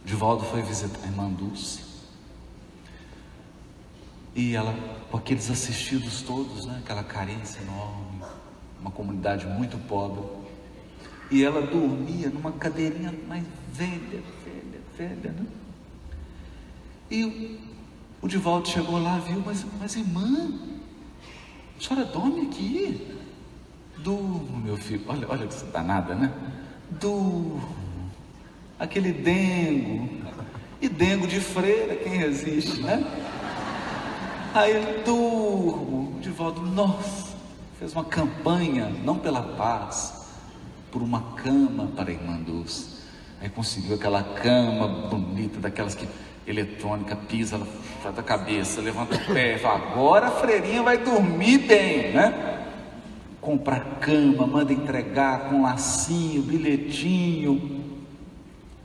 Divaldo foi visitar a irmã Dulce. E ela, com aqueles assistidos todos, né? Aquela carência enorme, uma comunidade muito pobre. E ela dormia numa cadeirinha mais velha, né? E o Divaldo chegou lá, viu, mas irmã, a senhora dorme aqui? Durmo, meu filho, olha que você danada, né? Durmo, aquele dengo, e dengo de freira, quem resiste, né? Aí ele durmo, o Divaldo, nossa, fez uma campanha, não pela paz, por uma cama para a irmã Dulce. Aí conseguiu aquela cama bonita, daquelas que eletrônica, pisa, ela faz a cabeça, levanta o pé, fala, agora a freirinha vai dormir bem, né? Compra cama, manda entregar com lacinho, bilhetinho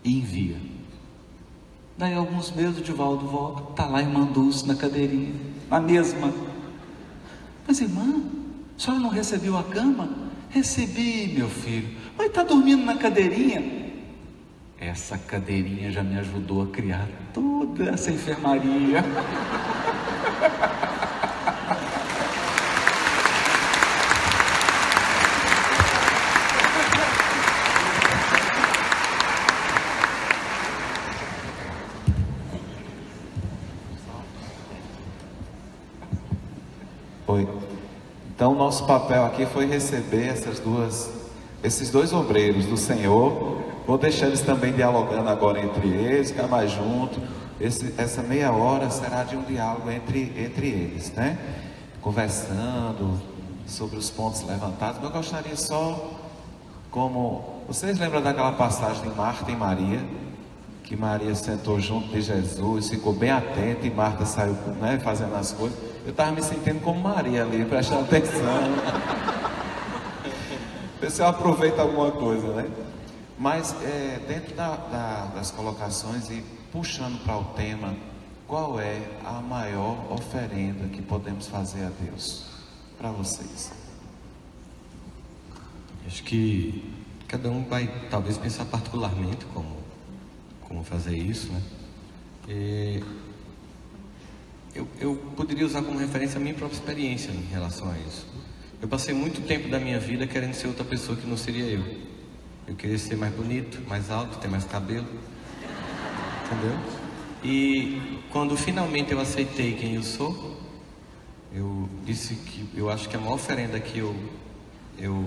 e envia. Daí alguns meses o Divaldo volta, está lá a irmã Dulce na cadeirinha, na mesma. Mas irmã, a senhora não recebeu a cama? Recebi, meu filho. Mas está dormindo na cadeirinha? Essa cadeirinha já me ajudou a criar toda essa enfermaria. Oi. Então, nosso papel aqui foi receber esses dois obreiros do Senhor. Vou deixar eles também dialogando agora entre eles, ficar mais junto. Essa meia hora será de um diálogo entre eles, né? Conversando sobre os pontos levantados. Mas eu gostaria só, como... Vocês lembram daquela passagem de Marta e Maria? Que Maria sentou junto de Jesus, ficou bem atenta e Marta saiu, né, fazendo as coisas. Eu estava me sentindo como Maria ali, prestando atenção. Ver se eu aproveito alguma coisa, né? Mas dentro das colocações e puxando para o tema, qual é a maior oferenda que podemos fazer a Deus? Para vocês. Acho que cada um vai talvez pensar particularmente como fazer isso, né? Eu poderia usar como referência a minha própria experiência em relação a isso. Eu passei muito tempo da minha vida querendo ser outra pessoa que não seria eu. Eu queria ser mais bonito, mais alto, ter mais cabelo, entendeu? E quando finalmente eu aceitei quem eu sou, eu disse que eu acho que a maior oferenda que eu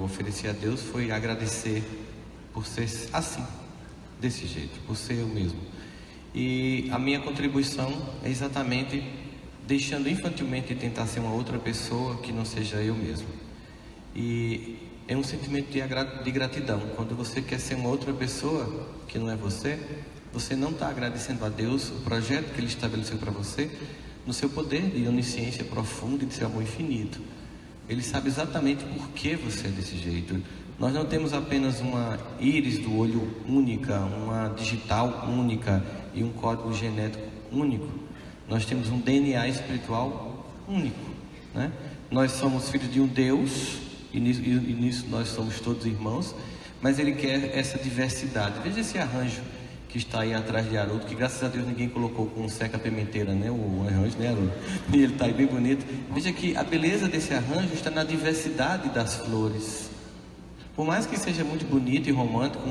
ofereci a Deus foi agradecer por ser assim, desse jeito, por ser eu mesmo. E a minha contribuição é exatamente deixando infantilmente de tentar ser uma outra pessoa que não seja eu mesmo. E é um sentimento de gratidão. Quando você quer ser uma outra pessoa que não é você, você não está agradecendo a Deus o projeto que Ele estabeleceu para você, no seu poder de onisciência profunda e de seu amor infinito. Ele sabe exatamente por que você é desse jeito. Nós não temos apenas uma íris do olho única, uma digital única e um código genético único. Nós temos um DNA espiritual único, né? Nós somos filhos de um Deus, e nisso nós somos todos irmãos, mas Ele quer essa diversidade. Veja esse arranjo que está aí atrás de Haroldo, que graças a Deus ninguém colocou com seca-pimenteira, né? O arranjo, né, Haroldo? E ele está aí bem bonito. Veja que a beleza desse arranjo está na diversidade das flores. Por mais que seja muito bonito e romântico,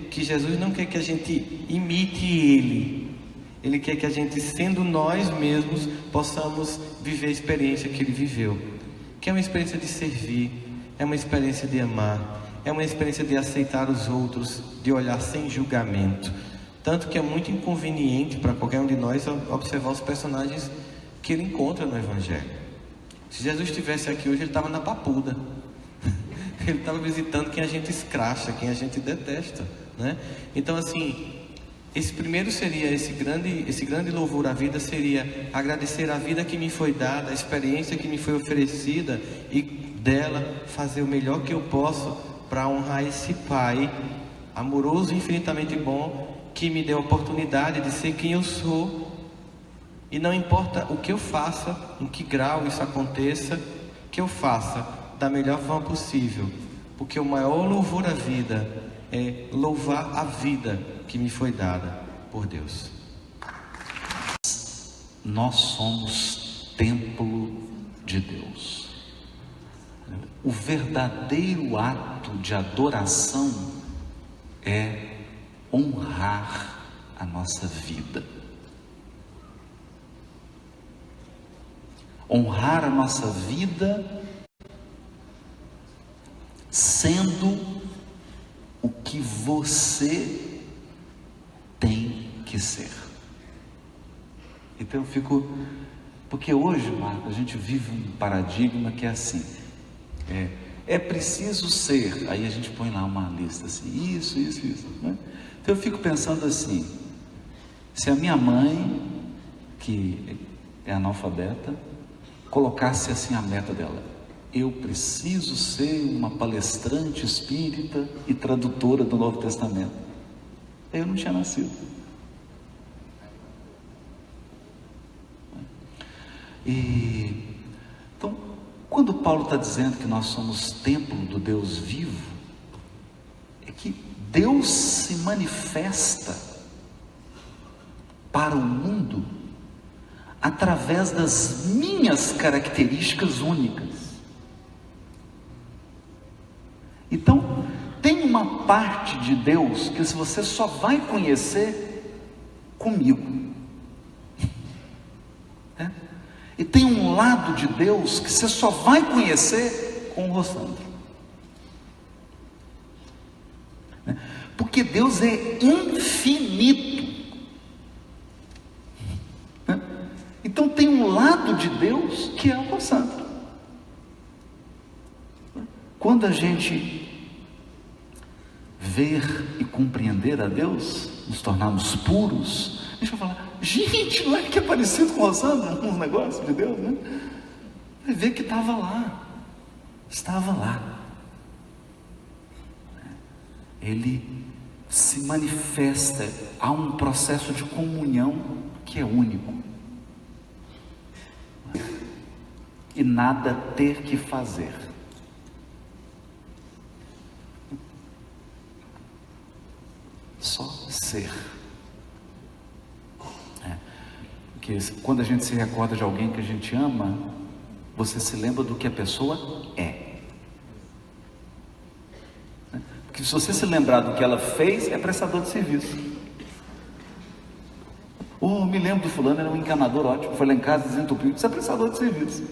que Jesus não quer que a gente imite Ele. Ele quer que a gente, sendo nós mesmos, possamos viver a experiência que Ele viveu. Que é uma experiência de servir, é uma experiência de amar, é uma experiência de aceitar os outros, de olhar sem julgamento. Tanto que é muito inconveniente para qualquer um de nós observar os personagens que Ele encontra no Evangelho. Se Jesus estivesse aqui hoje, Ele estava na papuda. Ele estava visitando quem a gente escracha, quem a gente detesta, né? Então, assim, esse primeiro seria, esse grande louvor à vida seria agradecer a vida que me foi dada, a experiência que me foi oferecida e dela fazer o melhor que eu posso para honrar esse Pai amoroso e infinitamente bom que me deu a oportunidade de ser quem eu sou. E não importa o que eu faça, em que grau isso aconteça, que eu faça da melhor forma possível, porque o maior louvor à vida é louvar a vida que me foi dada por Deus. Nós somos templo de Deus. O verdadeiro ato de adoração é honrar a nossa vida. Honrar a nossa vida sendo o que você tem que ser. Então eu fico... Porque hoje, Marco, a gente vive um paradigma que é assim, é preciso ser, aí a gente põe lá uma lista assim, isso, né? Então eu fico pensando assim, se a minha mãe, que é analfabeta, colocasse assim a meta dela: eu preciso ser uma palestrante espírita e tradutora do Novo Testamento, eu não tinha nascido. Então, quando Paulo está dizendo que nós somos templo do Deus vivo, é que Deus se manifesta para o mundo através das minhas características únicas. Então, tem uma parte de Deus que você só vai conhecer comigo. E tem um lado de Deus que você só vai conhecer com o Rossandro. Porque Deus é infinito. Então tem um lado de Deus que é o Rossandro. Quando a gente ver e compreender a Deus, nos tornarmos puros, a gente vai falar: gente, não é que é parecido com o Rossandro, um negócio de Deus, né? Vai ver que estava lá. Ele se manifesta, há um processo de comunhão que é único. E nada ter que fazer. Só ser. Porque quando a gente se recorda de alguém que a gente ama, você se lembra do que a pessoa é. Porque se você se lembrar do que ela fez, é prestador de serviço. Me lembro do fulano, era um encanador ótimo, foi lá em casa, desentupiu. Isso é prestador de serviço.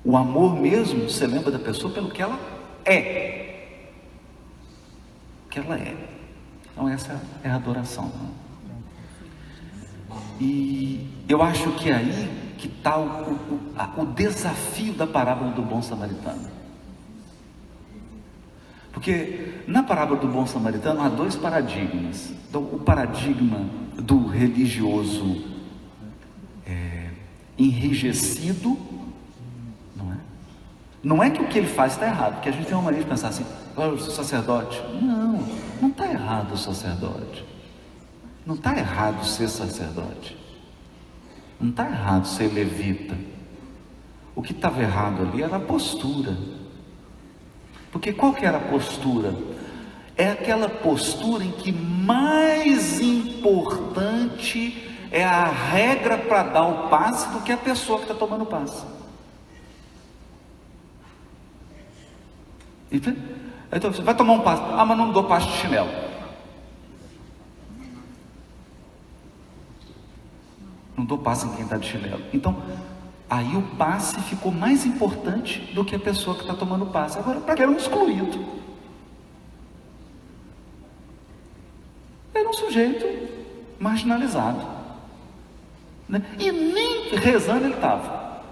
O amor mesmo, você lembra da pessoa pelo que ela é. O que ela é. Então essa é a adoração. E eu acho que é aí que está o desafio da parábola do bom samaritano. Porque na parábola do bom samaritano há dois paradigmas. Então, o paradigma do religioso enrijecido, não é que o que ele faz está errado, porque a gente tem uma maneira de pensar assim: o sacerdote. Não está errado o sacerdote. Não está errado ser sacerdote. Não está errado ser levita. O que estava errado ali era a postura. Porque qual que era a postura? É aquela postura em que mais importante é a regra para dar o passe do que a pessoa que está tomando o passe. Então você vai tomar um passe: mas não dou passe de chinelo. Não dou passe em quem está de chinelo. Então, aí o passe ficou mais importante do que a pessoa que está tomando o passe. Agora, para que era um excluído? Era um sujeito marginalizado, né? E nem rezando ele estava.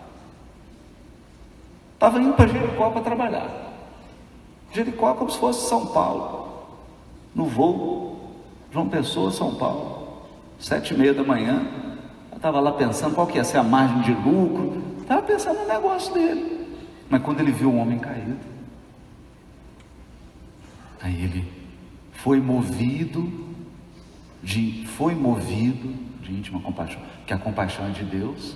Estava indo para Jericó para trabalhar. Jericó é como se fosse São Paulo. No voo, João Pessoa, São Paulo, 7h30 da manhã. Eu estava lá pensando qual que ia ser a margem de lucro. Estava pensando no negócio dele. Mas quando ele viu o homem caído, aí ele foi movido de íntima compaixão, que a compaixão é de Deus.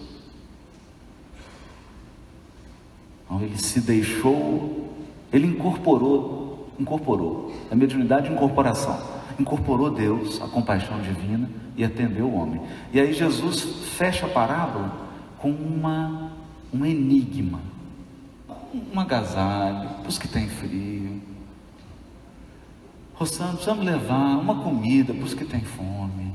Então ele se deixou, ele incorporou incorporou. A mediunidade de incorporação. Incorporou Deus, a compaixão divina, e atendeu o homem. E aí Jesus fecha a parábola com um enigma. Um agasalho para os que têm frio. Rossano, precisamos levar uma comida para os que têm fome.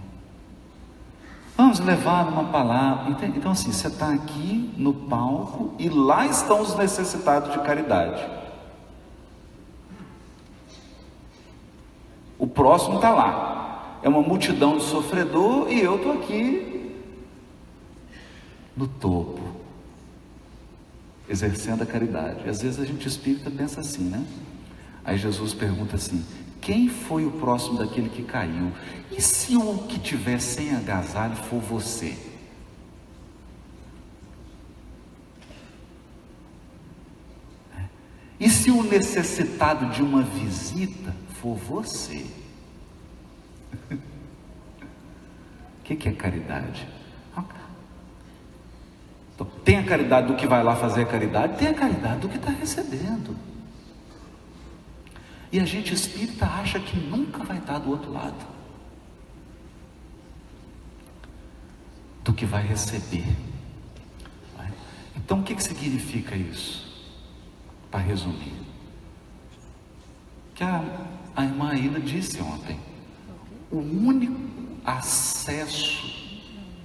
Vamos levar uma palavra. Então assim, você está aqui no palco e lá estão os necessitados de caridade. O próximo está lá. É uma multidão de sofredor e eu estou aqui no topo, exercendo a caridade. E às vezes a gente espírita pensa assim, né? Aí Jesus pergunta assim: quem foi o próximo daquele que caiu? E se o que tiver sem agasalho for você? E se o necessitado de uma visita for você? O que é caridade? Então, tem a caridade do que vai lá fazer a caridade, tem a caridade do que está recebendo. E a gente espírita acha que nunca vai estar do outro lado do que vai receber. Então o que significa isso? Para resumir, que a irmã Aida disse ontem, o único acesso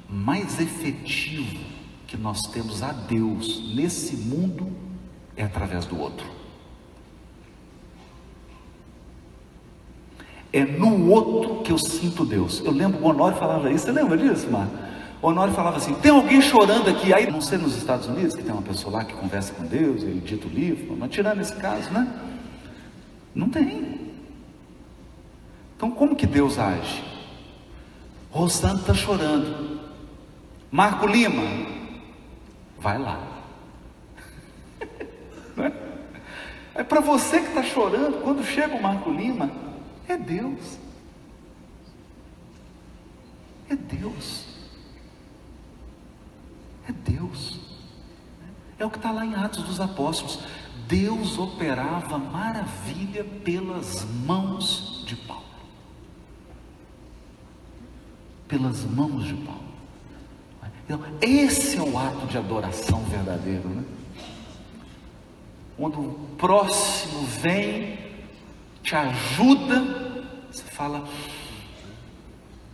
mais efetivo que nós temos a Deus nesse mundo é através do outro. É no outro que eu sinto Deus. Eu lembro, o Honório falava isso, você lembra disso, Mar? O Honório falava assim: tem alguém chorando aqui? Aí, não sei, nos Estados Unidos, que tem uma pessoa lá que conversa com Deus, ele dita o livro, mas tirando esse caso, né? Não tem. Então, como que Deus age? Rosando está chorando. Marco Lima, vai lá. É para você que está chorando, quando chega o Marco Lima, é Deus. É Deus. É Deus. É o que está lá em Atos dos Apóstolos. Deus operava maravilha pelas mãos de Paulo. Pelas mãos de Paulo. Então, esse é o ato de adoração verdadeiro, né? Quando o próximo vem, te ajuda, você fala: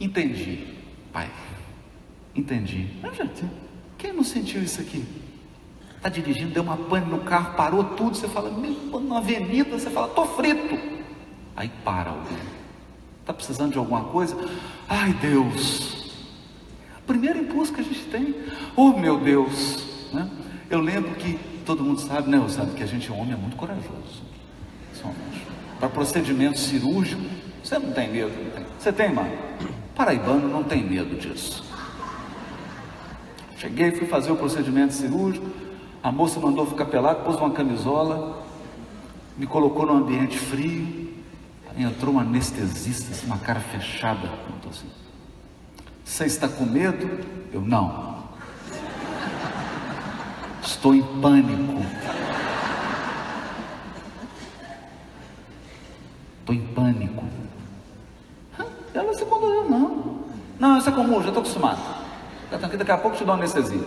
entendi, Pai, entendi. Quem não sentiu isso aqui? Está dirigindo, deu uma pane no carro, parou tudo, você fala, na avenida, você fala, estou frito. Aí para alguém. Está precisando de alguma coisa? Ai, Deus. O primeiro impulso que a gente tem, oh meu Deus, né? Eu lembro que, todo mundo sabe, né? Sabe que a gente, homem, é muito corajoso. Somos. Para procedimento cirúrgico, você não tem medo, não tem. Você tem, mano? Paraibano não tem medo disso. Cheguei, fui fazer o procedimento cirúrgico, a moça mandou ficar pelado, pôs uma camisola, me colocou num ambiente frio, aí entrou um anestesista, assim, uma cara fechada, perguntou assim: você está com medo? Eu, não. Estou em pânico. Estou em pânico. Ela se conduziu, não. Não, isso é comum, já estou acostumado. Daqui a pouco te dou uma anestesia.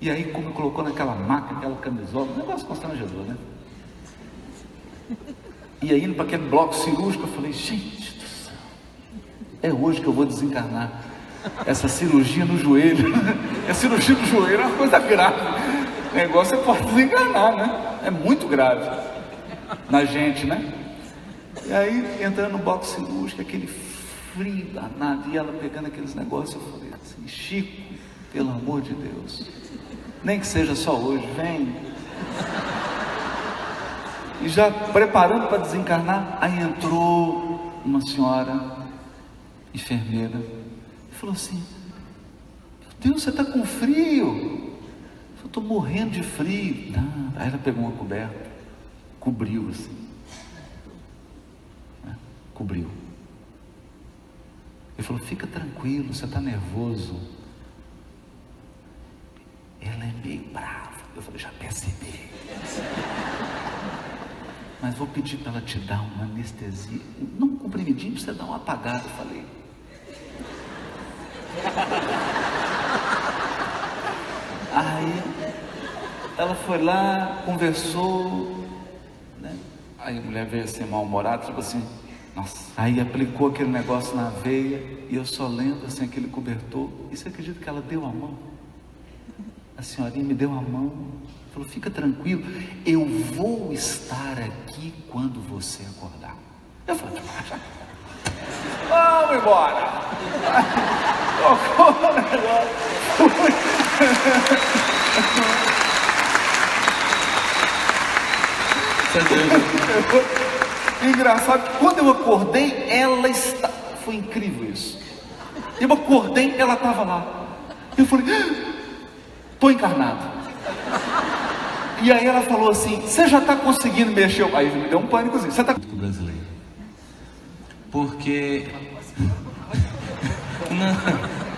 E aí, como me colocou naquela maca, aquela camisola, um negócio constrangedor, né? E aí, indo para aquele bloco cirúrgico, eu falei: gente do céu, é hoje que eu vou desencarnar. Essa cirurgia no joelho, é cirurgia no joelho, é uma coisa grave. O negócio é pode desencarnar, né? É muito grave na gente, né? E aí, entrando no bloco cirúrgico, aquele frio danado, e ela pegando aqueles negócios, eu falei assim: Chico, pelo amor de Deus, nem que seja só hoje, vem. E já preparando para desencarnar, aí entrou uma senhora enfermeira e falou assim: meu Deus, você está com frio? Eu estou morrendo de frio. Não. Aí ela pegou uma coberta, cobriu assim, né? Cobriu. Ele falou: fica tranquilo, você está nervoso. Ela é meio brava. Eu falei: já percebi. mas vou pedir para ela te dar uma anestesia, não um comprimidinho para você dar uma apagada. Eu falei, aí ela foi lá, conversou, né? Aí a mulher veio assim mal-humorada, tipo assim, nossa. Aí aplicou aquele negócio na veia, e eu só lendo assim aquele cobertor. E você acredita que ela deu a mão? A senhorinha me deu a mão, falou, fica tranquilo, eu vou estar aqui quando você acordar. Eu falei, vamos embora. Tocou o negócio. Engraçado que quando eu acordei, ela está. Foi incrível isso. Eu acordei, ela estava lá. Eu falei, estou encarnado. E aí ela falou assim, você já está conseguindo mexer? Aí me deu um pânico assim, você está... brasileiro. Porque... não,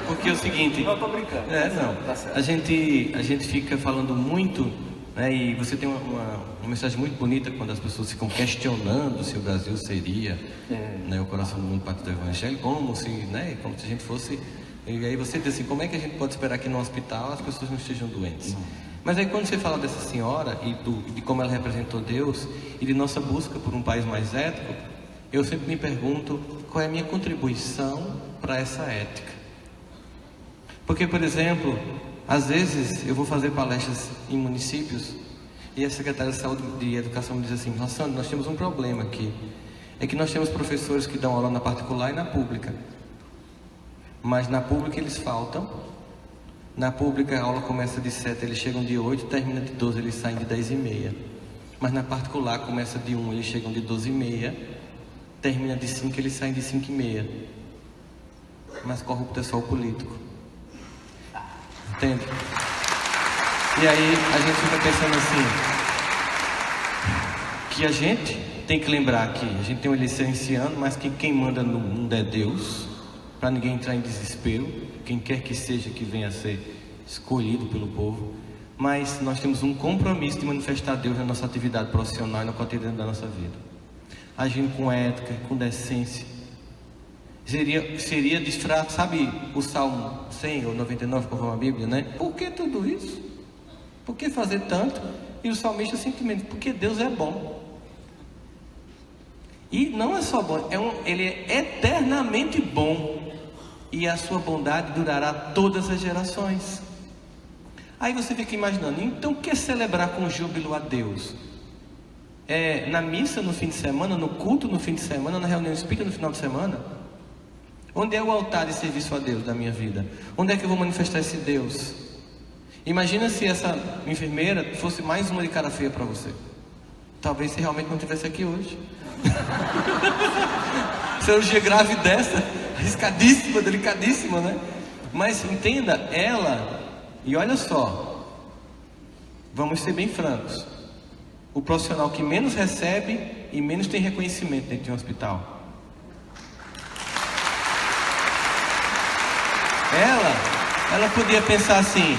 porque é o seguinte... Não, estou brincando. Não. Tá certo. A gente fica falando muito, né, e você tem uma mensagem muito bonita quando as pessoas ficam questionando se o Brasil seria né, o coração do mundo, parte do Evangelho, como se a gente fosse... E aí você diz assim, como é que a gente pode esperar que no hospital as pessoas não estejam doentes? Mas aí quando você fala dessa senhora e de como ela representou Deus e de nossa busca por um país mais ético, eu sempre me pergunto qual é a minha contribuição para essa ética. Porque, por exemplo, às vezes eu vou fazer palestras em municípios e a secretária de Saúde e Educação me diz assim, Sandro, nós temos um problema aqui, é que nós temos professores que dão aula na particular e na pública, mas na pública eles faltam. Na pública a aula começa de 7, eles chegam de 8, termina de 12, eles saem de 10h30. Mas na particular começa de 1, eles chegam de 12h30, termina de 5, eles saem de 5h30. Mas corrupto é só o político. Entende? E aí a gente fica pensando assim, que a gente tem que lembrar que a gente tem um eleição esse ano, mas que quem manda no mundo é Deus, para ninguém entrar em desespero. Quem quer que seja que venha a ser escolhido pelo povo, mas nós temos um compromisso de manifestar Deus na nossa atividade profissional e no cotidiano da nossa vida, agindo com ética, com decência. Seria desfrato, sabe o Salmo 100 ou 99, conforme a Bíblia, né? Por que tudo isso? Por que fazer tanto? E o salmista simplesmente, porque Deus é bom. E não é só bom, ele é eternamente bom. E a sua bondade durará todas as gerações. Aí você fica imaginando, então o que é celebrar com júbilo a Deus? É na missa no fim de semana, no culto no fim de semana, na reunião espírita no final de semana? Onde é o altar de serviço a Deus da minha vida? Onde é que eu vou manifestar esse Deus? Imagina se essa enfermeira fosse mais uma de cara feia para você. Talvez você realmente não estivesse aqui hoje. Cirurgia grave dessa, arriscadíssima, delicadíssima, né? Mas entenda, ela, e olha só, vamos ser bem francos, o profissional que menos recebe e menos tem reconhecimento dentro de um hospital. Ela podia pensar assim,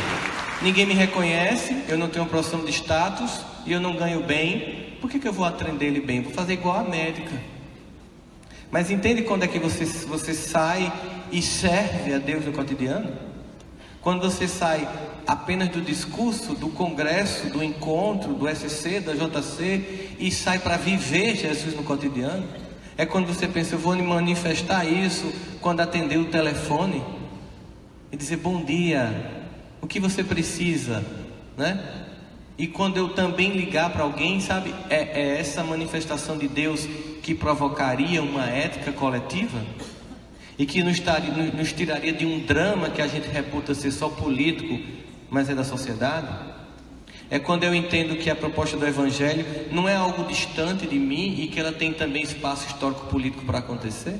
ninguém me reconhece, eu não tenho uma profissão de status e eu não ganho bem, por que eu vou atender ele bem? Vou fazer igual a médica. Mas entende quando é que você sai e serve a Deus no cotidiano? Quando você sai apenas do discurso, do congresso, do encontro, do SC, da JC e sai para viver Jesus no cotidiano? É quando você pensa, eu vou manifestar isso quando atender o telefone e dizer bom dia, o que você precisa, né? E quando eu também ligar para alguém, sabe, é essa manifestação de Deus que provocaria uma ética coletiva e que nos tiraria de um drama que a gente reputa ser só político, mas é da sociedade. É quando eu entendo que a proposta do Evangelho não é algo distante de mim e que ela tem também espaço histórico político para acontecer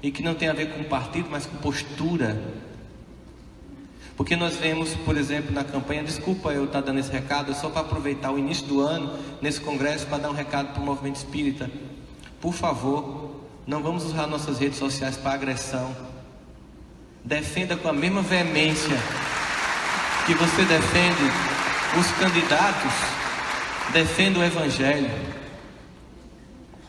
e que não tem a ver com partido, mas com postura. Porque nós vemos, por exemplo, na campanha, desculpa eu estar dando esse recado, só para aproveitar o início do ano, nesse congresso, para dar um recado para o movimento espírita. Por favor, não vamos usar nossas redes sociais para agressão. Defenda com a mesma veemência que você defende os candidatos, defenda o Evangelho.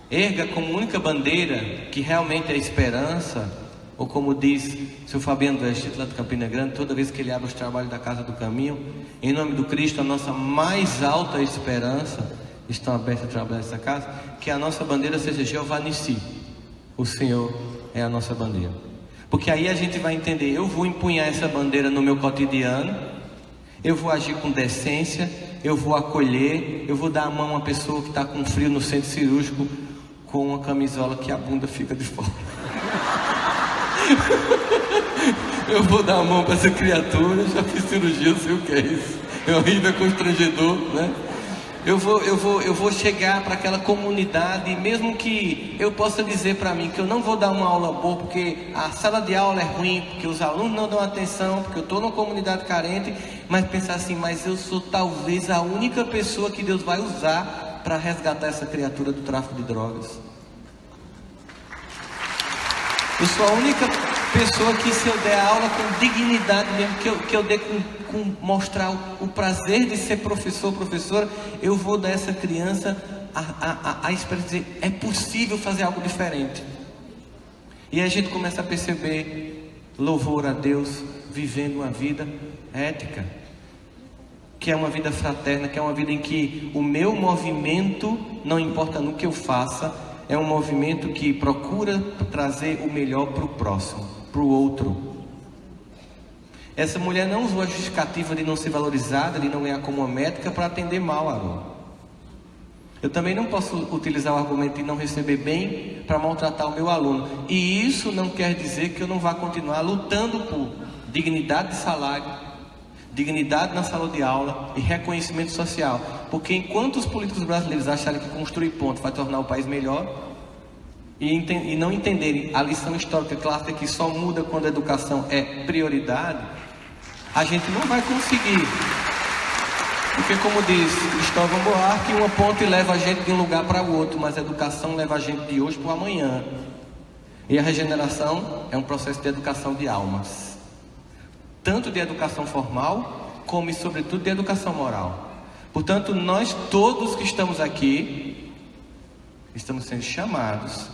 erga como única bandeira que realmente é a esperança, ou como diz o seu Fabiano do Egito, lá do Campina Grande, toda vez que ele abre os trabalhos da Casa do Caminho, em nome do Cristo, a nossa mais alta esperança, estão abertos a trabalhar nessa casa, que a nossa bandeira seja Jeová Nissi, o Senhor é a nossa bandeira. Porque aí a gente vai entender, eu vou empunhar essa bandeira no meu cotidiano, eu vou agir com decência, eu vou acolher, eu vou dar a mão a uma pessoa que está com frio no centro cirúrgico, com uma camisola que a bunda fica de fora. Eu vou dar a mão para essa criatura, já fiz cirurgia, eu sei o que é isso. É horrível, é constrangedor, né? Eu vou chegar para aquela comunidade, mesmo que eu possa dizer para mim que eu não vou dar uma aula boa, porque a sala de aula é ruim, porque os alunos não dão atenção, porque eu estou numa comunidade carente, mas pensar assim, mas eu sou talvez a única pessoa que Deus vai usar para resgatar essa criatura do tráfico de drogas. Eu sou a única pessoa que, se eu der aula com dignidade mesmo, que eu dê com mostrar o prazer de ser professor, professora, eu vou dar a essa criança a experiência de dizer, é possível fazer algo diferente. E a gente começa a perceber louvor a Deus, vivendo uma vida ética, que é uma vida fraterna, que é uma vida em que o meu movimento, não importa no que eu faça, é um movimento que procura trazer o melhor para o próximo, para o outro. Essa mulher não usou a justificativa de não ser valorizada, de não ganhar como uma médica, para atender mal a aluno. Eu também não posso utilizar o argumento de não receber bem para maltratar o meu aluno. E isso não quer dizer que eu não vá continuar lutando por dignidade de salário, dignidade na sala de aula e reconhecimento social. Porque enquanto os políticos brasileiros acharem que construir ponte vai tornar o país melhor e não entenderem a lição histórica clássica que só muda quando a educação é prioridade, a gente não vai conseguir. Porque, como diz Cristóvão Buarque, uma ponte leva a gente de um lugar para o outro, mas a educação leva a gente de hoje para o amanhã. E a regeneração é um processo de educação de almas, tanto de educação formal, como e sobretudo de educação moral. Portanto, nós todos que estamos aqui, estamos sendo chamados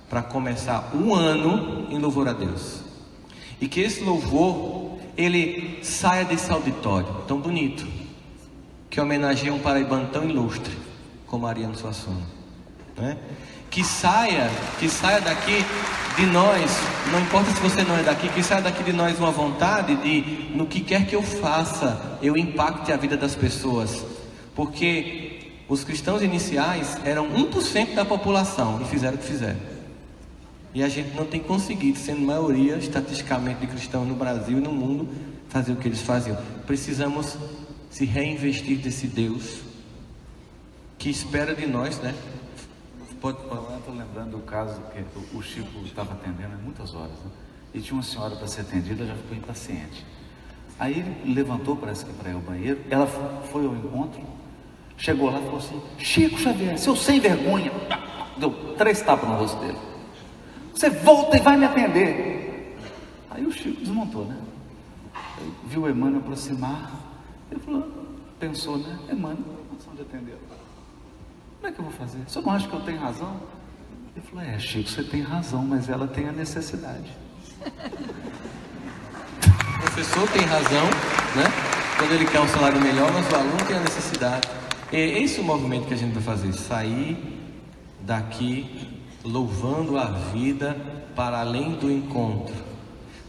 para começar um ano em louvor a Deus. E que esse louvor, ele saia desse auditório tão bonito, que homenageia um paraibano tão ilustre, como Ariano Suassuna, né? Que saia daqui de nós, não importa se você não é daqui, que saia daqui de nós uma vontade de, no que quer que eu faça, eu impacte a vida das pessoas. Porque os cristãos iniciais eram 1% da população e fizeram o que fizeram. E a gente não tem conseguido, sendo maioria estatisticamente de cristãos no Brasil e no mundo, fazer o que eles faziam. Precisamos se reinvestir desse Deus que espera de nós, né? Eu estou lembrando do caso que o Chico estava atendendo há muitas horas, né? E tinha uma senhora para ser atendida, já ficou impaciente. Aí ele levantou, parece que para ir ao banheiro, ela foi ao encontro, chegou lá e falou assim: Chico Xavier, seu sem vergonha, deu 3 tapas no rosto dele. Você volta e vai me atender. Aí o Chico desmontou, né? Viu o Emmanuel aproximar, ele falou, pensou, né? Emmanuel, não tem condição de atender. Como é que eu vou fazer? Você não acha que eu tenho razão? Ele falou, Chico, você tem razão, mas ela tem a necessidade. O professor tem razão, né? Quando ele quer um salário melhor, mas o aluno tem a necessidade. E esse é o movimento que a gente vai fazer, sair daqui louvando a vida para além do encontro,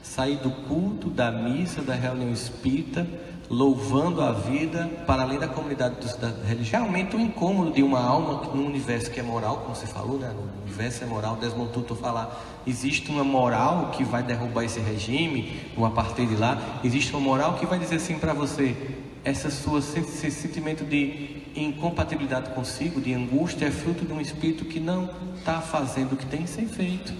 sair do culto, da missa, da reunião espírita, louvando a vida para além da comunidade da religião. Realmente o incômodo de uma alma num universo que é moral, como você falou, né? No universo é moral, Desmond Tutu falar, existe uma moral que vai derrubar esse regime, ou a partir de lá, existe uma moral que vai dizer assim para você, esse sentimento de incompatibilidade consigo, de angústia, é fruto de um espírito que não está fazendo o que tem que ser feito.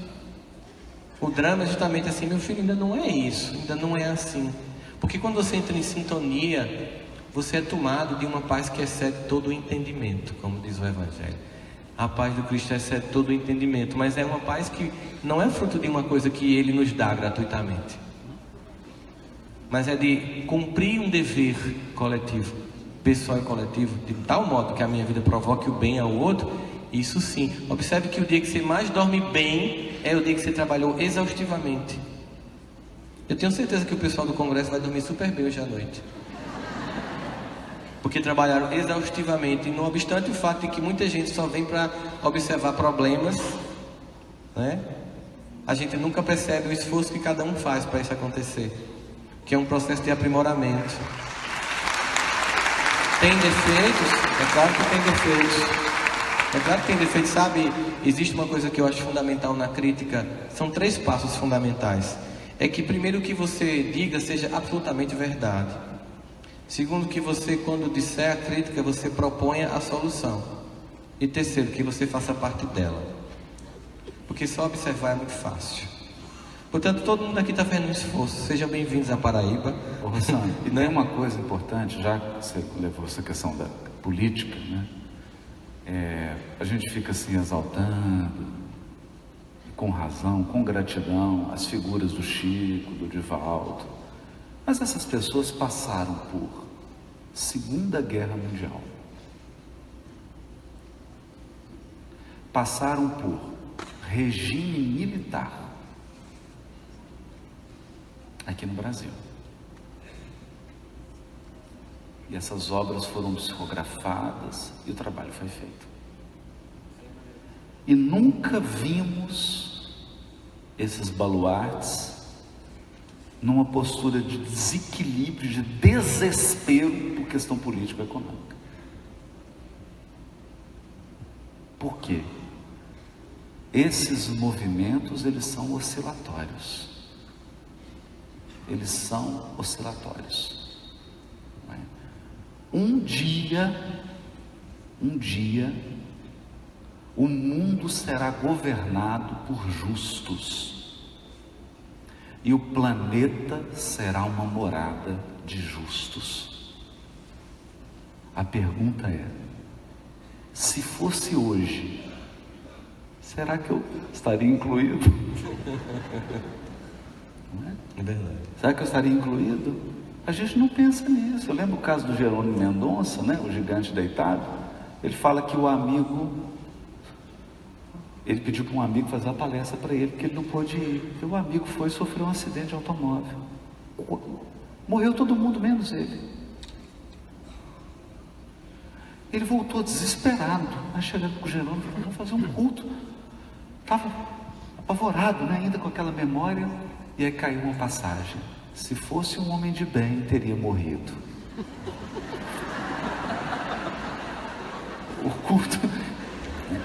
O drama é justamente assim, meu filho, ainda não é isso, ainda não é assim. Porque quando você entra em sintonia, você é tomado de uma paz que excede todo o entendimento, como diz o Evangelho. A paz do Cristo excede todo o entendimento, mas é uma paz que não é fruto de uma coisa que Ele nos dá gratuitamente, mas é de cumprir um dever coletivo, pessoal e coletivo, de tal modo que a minha vida provoque o bem ao outro, Isso sim. Observe que o dia que você mais dorme bem é o dia que você trabalhou exaustivamente. Eu tenho certeza que o pessoal do Congresso vai dormir super bem hoje à noite. Porque trabalharam exaustivamente, não obstante o fato de que muita gente só vem para observar problemas, né? A gente nunca percebe o esforço que cada um faz para isso acontecer, que é um processo de aprimoramento. Tem defeitos? É claro que tem defeitos. É claro que tem defeitos, sabe? Existe uma coisa que eu acho fundamental na crítica, são 3 passos fundamentais. É que primeiro que você diga seja absolutamente verdade. Segundo, que você, quando disser a crítica, você proponha a solução. E terceiro, que você faça parte dela. Porque só observar é muito fácil. Portanto, todo mundo aqui está fazendo um esforço. Sejam bem-vindos à Paraíba. Ô, Rossano, e tem uma coisa importante, já que você levou essa questão da política, né? A gente fica assim exaltando, com razão, com gratidão, as figuras do Chico, do Divaldo. Mas essas pessoas passaram por Segunda Guerra Mundial. Passaram por regime militar aqui no Brasil. E essas obras foram psicografadas e o trabalho foi feito. E nunca vimos esses baluartes numa postura de desequilíbrio, de desespero por questão político-econômica. Por quê? Esses movimentos, eles são oscilatórios. Eles são oscilatórios. Um dia, o mundo será governado por justos. E o planeta será uma morada de justos. A pergunta é: se fosse hoje, será que eu estaria incluído? Não é? É verdade. Será que eu estaria incluído? A gente não pensa nisso. Eu lembro o caso do Jerônimo Mendonça, né? O gigante deitado. Ele fala que o amigo... Ele pediu para um amigo fazer a palestra para ele, porque ele não pôde ir. E o amigo foi e sofreu um acidente de automóvel. Morreu todo mundo, menos ele. Ele voltou desesperado. Aí chegando com o Jerônimo, falou: vamos fazer um culto. Estava apavorado, né? Ainda com aquela memória. E aí caiu uma passagem: se fosse um homem de bem, teria morrido. O culto...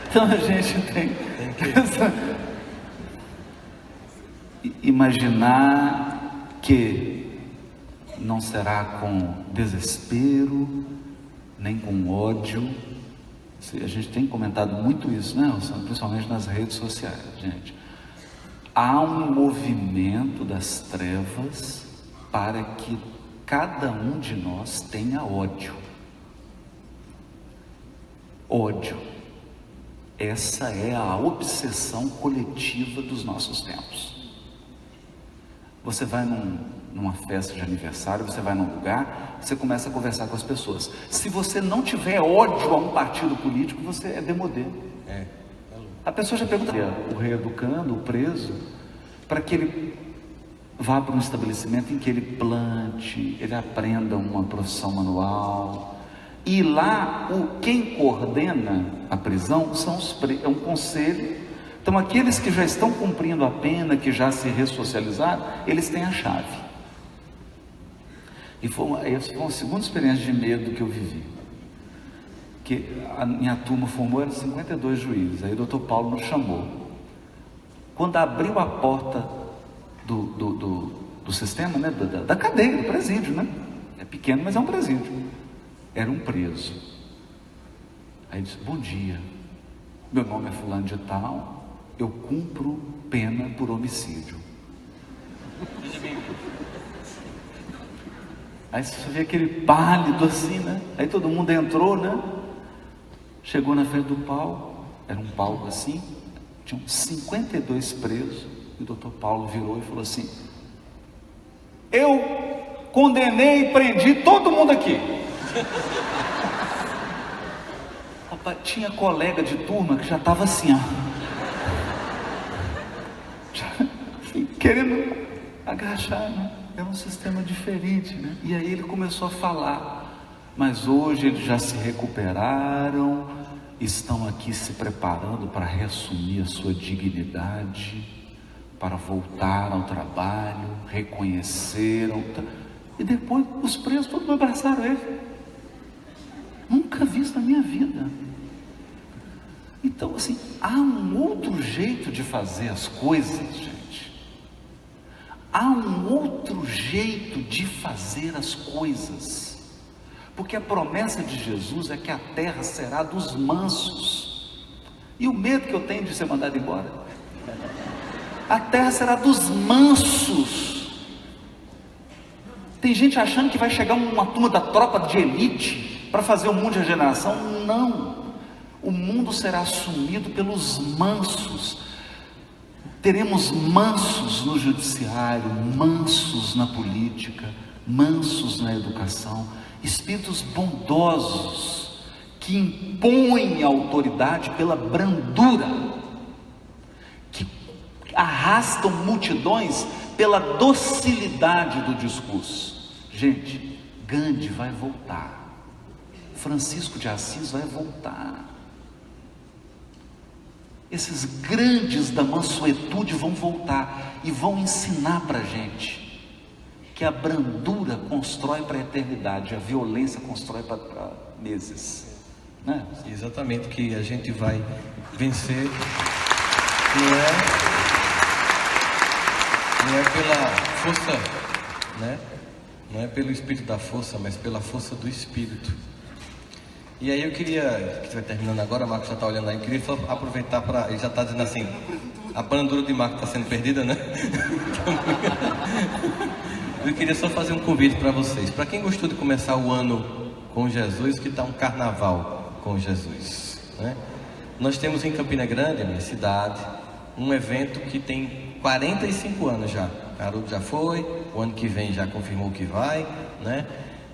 Então a gente tem que imaginar que não será com desespero, nem com ódio. A gente tem comentado muito isso, né, principalmente nas redes sociais, gente. Há um movimento das trevas para que cada um de nós tenha ódio. Ódio. Essa é a obsessão coletiva dos nossos tempos. Você vai numa festa de aniversário, você vai num lugar, você começa a conversar com as pessoas. Se você não tiver ódio a um partido político, você é demodê. A pessoa já pergunta, o reeducando, o preso, para que ele vá para um estabelecimento em que ele plante, ele aprenda uma profissão manual. E lá, quem coordena a prisão é um conselho. Então, aqueles que já estão cumprindo a pena, que já se ressocializaram, eles têm a chave. E essa foi uma segunda experiência de medo que eu vivi. Que a minha turma formou, eram 52 juízes. Aí o doutor Paulo nos chamou. Quando abriu a porta do sistema, né, da cadeia, do presídio, né? É pequeno, mas é um presídio. Era um preso. Aí disse: bom dia, meu nome é fulano de tal, eu cumpro pena por homicídio. Aí você vê aquele pálido assim, né? Aí todo mundo entrou, né? Chegou na frente do palco, era um palco assim, tinham 52 presos, e o doutor Paulo virou e falou assim: eu condenei e prendi todo mundo aqui. Rapaz, tinha colega de turma que já estava assim, ó. Querendo agachar, né? Era um sistema diferente, né? E aí ele começou a falar, mas hoje eles já se recuperaram, estão aqui se preparando para reassumir a sua dignidade, para voltar ao trabalho, reconheceram, e depois os presos todos abraçaram ele. Nunca vi isso na minha vida. Então, assim, há um outro jeito de fazer as coisas, gente. Há um outro jeito de fazer as coisas. Porque a promessa de Jesus é que a terra será dos mansos. E o medo que eu tenho de ser mandado embora? A terra será dos mansos. Tem gente achando que vai chegar uma turma da tropa de elite para fazer o mundo de regeneração. Não. O mundo será assumido pelos mansos. Teremos mansos no judiciário, mansos na política, mansos na educação, espíritos bondosos que impõem a autoridade pela brandura, que arrastam multidões pela docilidade do discurso. Gente, Gandhi vai voltar, Francisco de Assis vai voltar. Esses grandes da mansuetude vão voltar e vão ensinar para a gente que a brandura constrói para a eternidade, a violência constrói para meses, né? Exatamente, que a gente vai vencer não é pela força, né? Não é pelo espírito da força, mas pela força do espírito. E aí eu queria, que vai terminando agora, Marcos já está olhando aí, eu queria só aproveitar para, ele já está dizendo assim, a brandura de Marcos está sendo perdida, né? Eu queria só fazer um convite para vocês, para quem gostou de começar o ano com Jesus, que está um carnaval com Jesus, né? Nós temos em Campina Grande, a minha cidade, um evento que tem 45 anos já. Haroldo já foi, o ano que vem já confirmou que vai, né?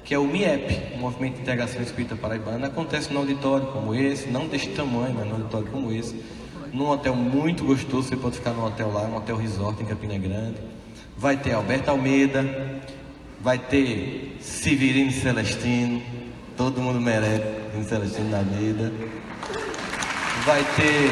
Que é o MIEP, o Movimento de Integração Espírita Paraibana. Acontece num auditório como esse, não deste tamanho, mas num auditório como esse, num hotel muito gostoso. Você pode ficar num hotel lá, um hotel resort em Campina Grande. Vai ter Alberto Almeida, vai ter Severino Celestino, todo mundo merece Severino Celestino na vida. Vai ter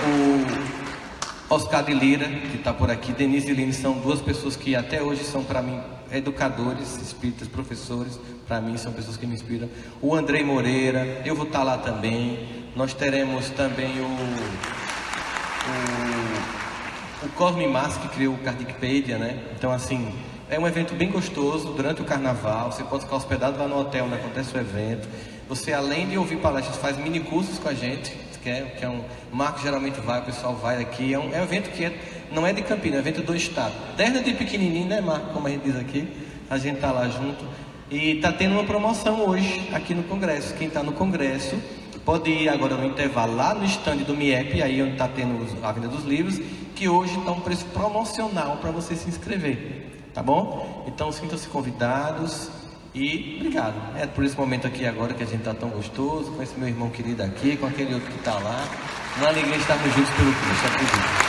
o Oscar de Lira, que está por aqui. Denise e Lini são duas pessoas que até hoje são para mim educadores, espíritas, professores, para mim são pessoas que me inspiram. O Andrei Moreira, eu vou estar lá também. Nós teremos também o Cosme Massa, que criou o Kardicpedia, né? Então, assim, é um evento bem gostoso durante o carnaval. Você pode ficar hospedado lá no hotel onde acontece o evento. Você, além de ouvir palestras, faz mini cursos com a gente, que é um Marcos geralmente vai, o pessoal vai aqui. É um evento que não é de Campinas, é um evento do estado. Desde de pequenininho, né, Marcos? Como a gente diz aqui, a gente está lá junto. E está tendo uma promoção hoje aqui no Congresso. Quem está no Congresso pode ir agora no intervalo lá no stand do MIEP, aí onde está tendo a Venda dos Livros, que hoje está um preço promocional para você se inscrever, tá bom? Então sintam-se convidados e obrigado. É por esse momento aqui agora que a gente está tão gostoso, com esse meu irmão querido aqui, com aquele outro que está lá. Uma alegria estarmos juntos pelo Cristo, acredito.